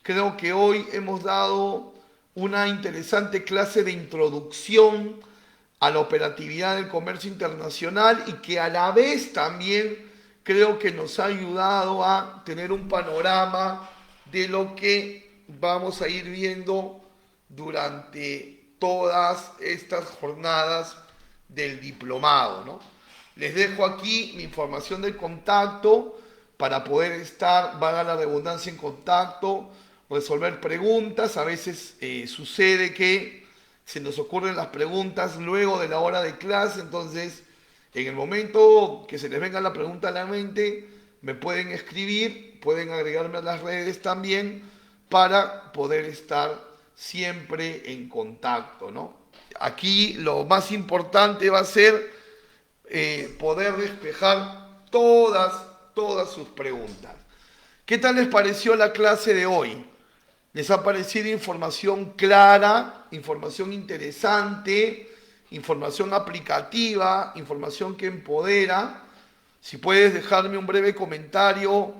Creo que hoy hemos dado una interesante clase de introducción a la operatividad del comercio internacional y que a la vez también creo que nos ha ayudado a tener un panorama de lo que vamos a ir viendo durante todas estas jornadas del diplomado, ¿no? Les dejo aquí mi información de contacto para poder estar, valga la redundancia, en contacto, resolver preguntas. A veces sucede que se nos ocurren las preguntas luego de la hora de clase, entonces en el momento que se les venga la pregunta a la mente, me pueden escribir, pueden agregarme a las redes también para poder estar siempre en contacto, ¿no? Aquí lo más importante va a ser poder despejar todas sus preguntas. ¿Qué tal les pareció la clase de hoy? ¿Les ha parecido información clara, información interesante, información aplicativa, información que empodera? Si puedes dejarme un breve comentario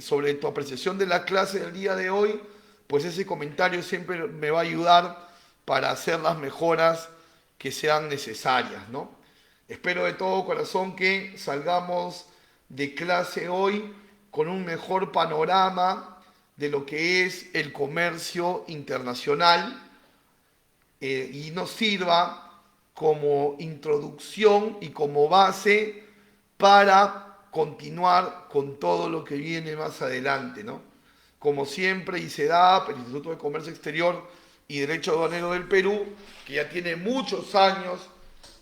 sobre tu apreciación de la clase del día de hoy, pues ese comentario siempre me va a ayudar para hacer las mejoras que sean necesarias, ¿no? Espero de todo corazón que salgamos de clase hoy con un mejor panorama de lo que es el comercio internacional y nos sirva como introducción y como base para continuar con todo lo que viene más adelante, ¿no? Como siempre, ICEDAP, el Instituto de Comercio Exterior y Derecho Aduanero del Perú, que ya tiene muchos años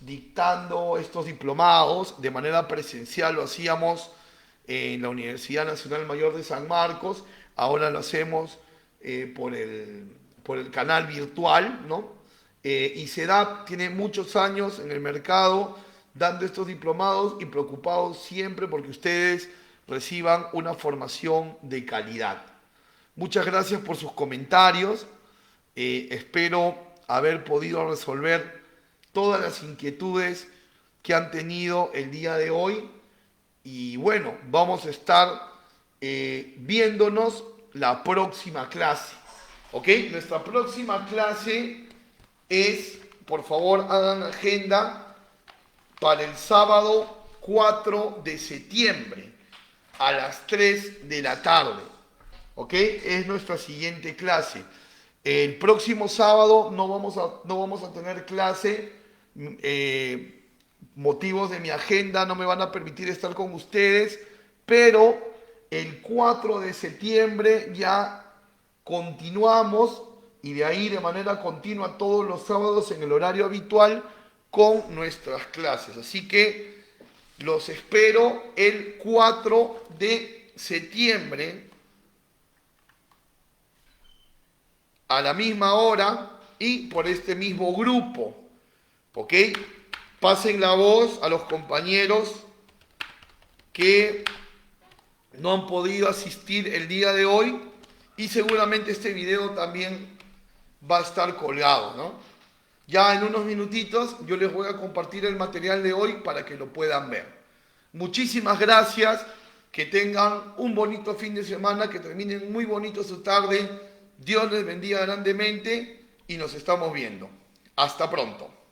dictando estos diplomados. De manera presencial lo hacíamos en la Universidad Nacional Mayor de San Marcos. Ahora lo hacemos por el canal virtual, ¿no? Y CEDAP tiene muchos años en el mercado dando estos diplomados y preocupados siempre porque ustedes reciban una formación de calidad. Muchas gracias por sus comentarios. Espero haber podido resolver todas las inquietudes que han tenido el día de hoy. Y bueno, vamos a estar viéndonos la próxima clase. ¿Ok? Nuestra próxima clase es, por favor, hagan agenda para el sábado 4 de septiembre a las 3 de la tarde. ¿Ok? Es nuestra siguiente clase. El próximo sábado no vamos a tener clase. Motivos de mi agenda no me van a permitir estar con ustedes, pero el 4 de septiembre ya continuamos y de ahí de manera continua todos los sábados en el horario habitual con nuestras clases. Así que los espero el 4 de septiembre a la misma hora y por este mismo grupo. ¿Ok? Pasen la voz a los compañeros que no han podido asistir el día de hoy y seguramente este video también va a estar colgado, ¿no? Ya en unos minutitos yo les voy a compartir el material de hoy para que lo puedan ver. Muchísimas gracias, que tengan un bonito fin de semana, que terminen muy bonito su tarde. Dios les bendiga grandemente y nos estamos viendo. Hasta pronto.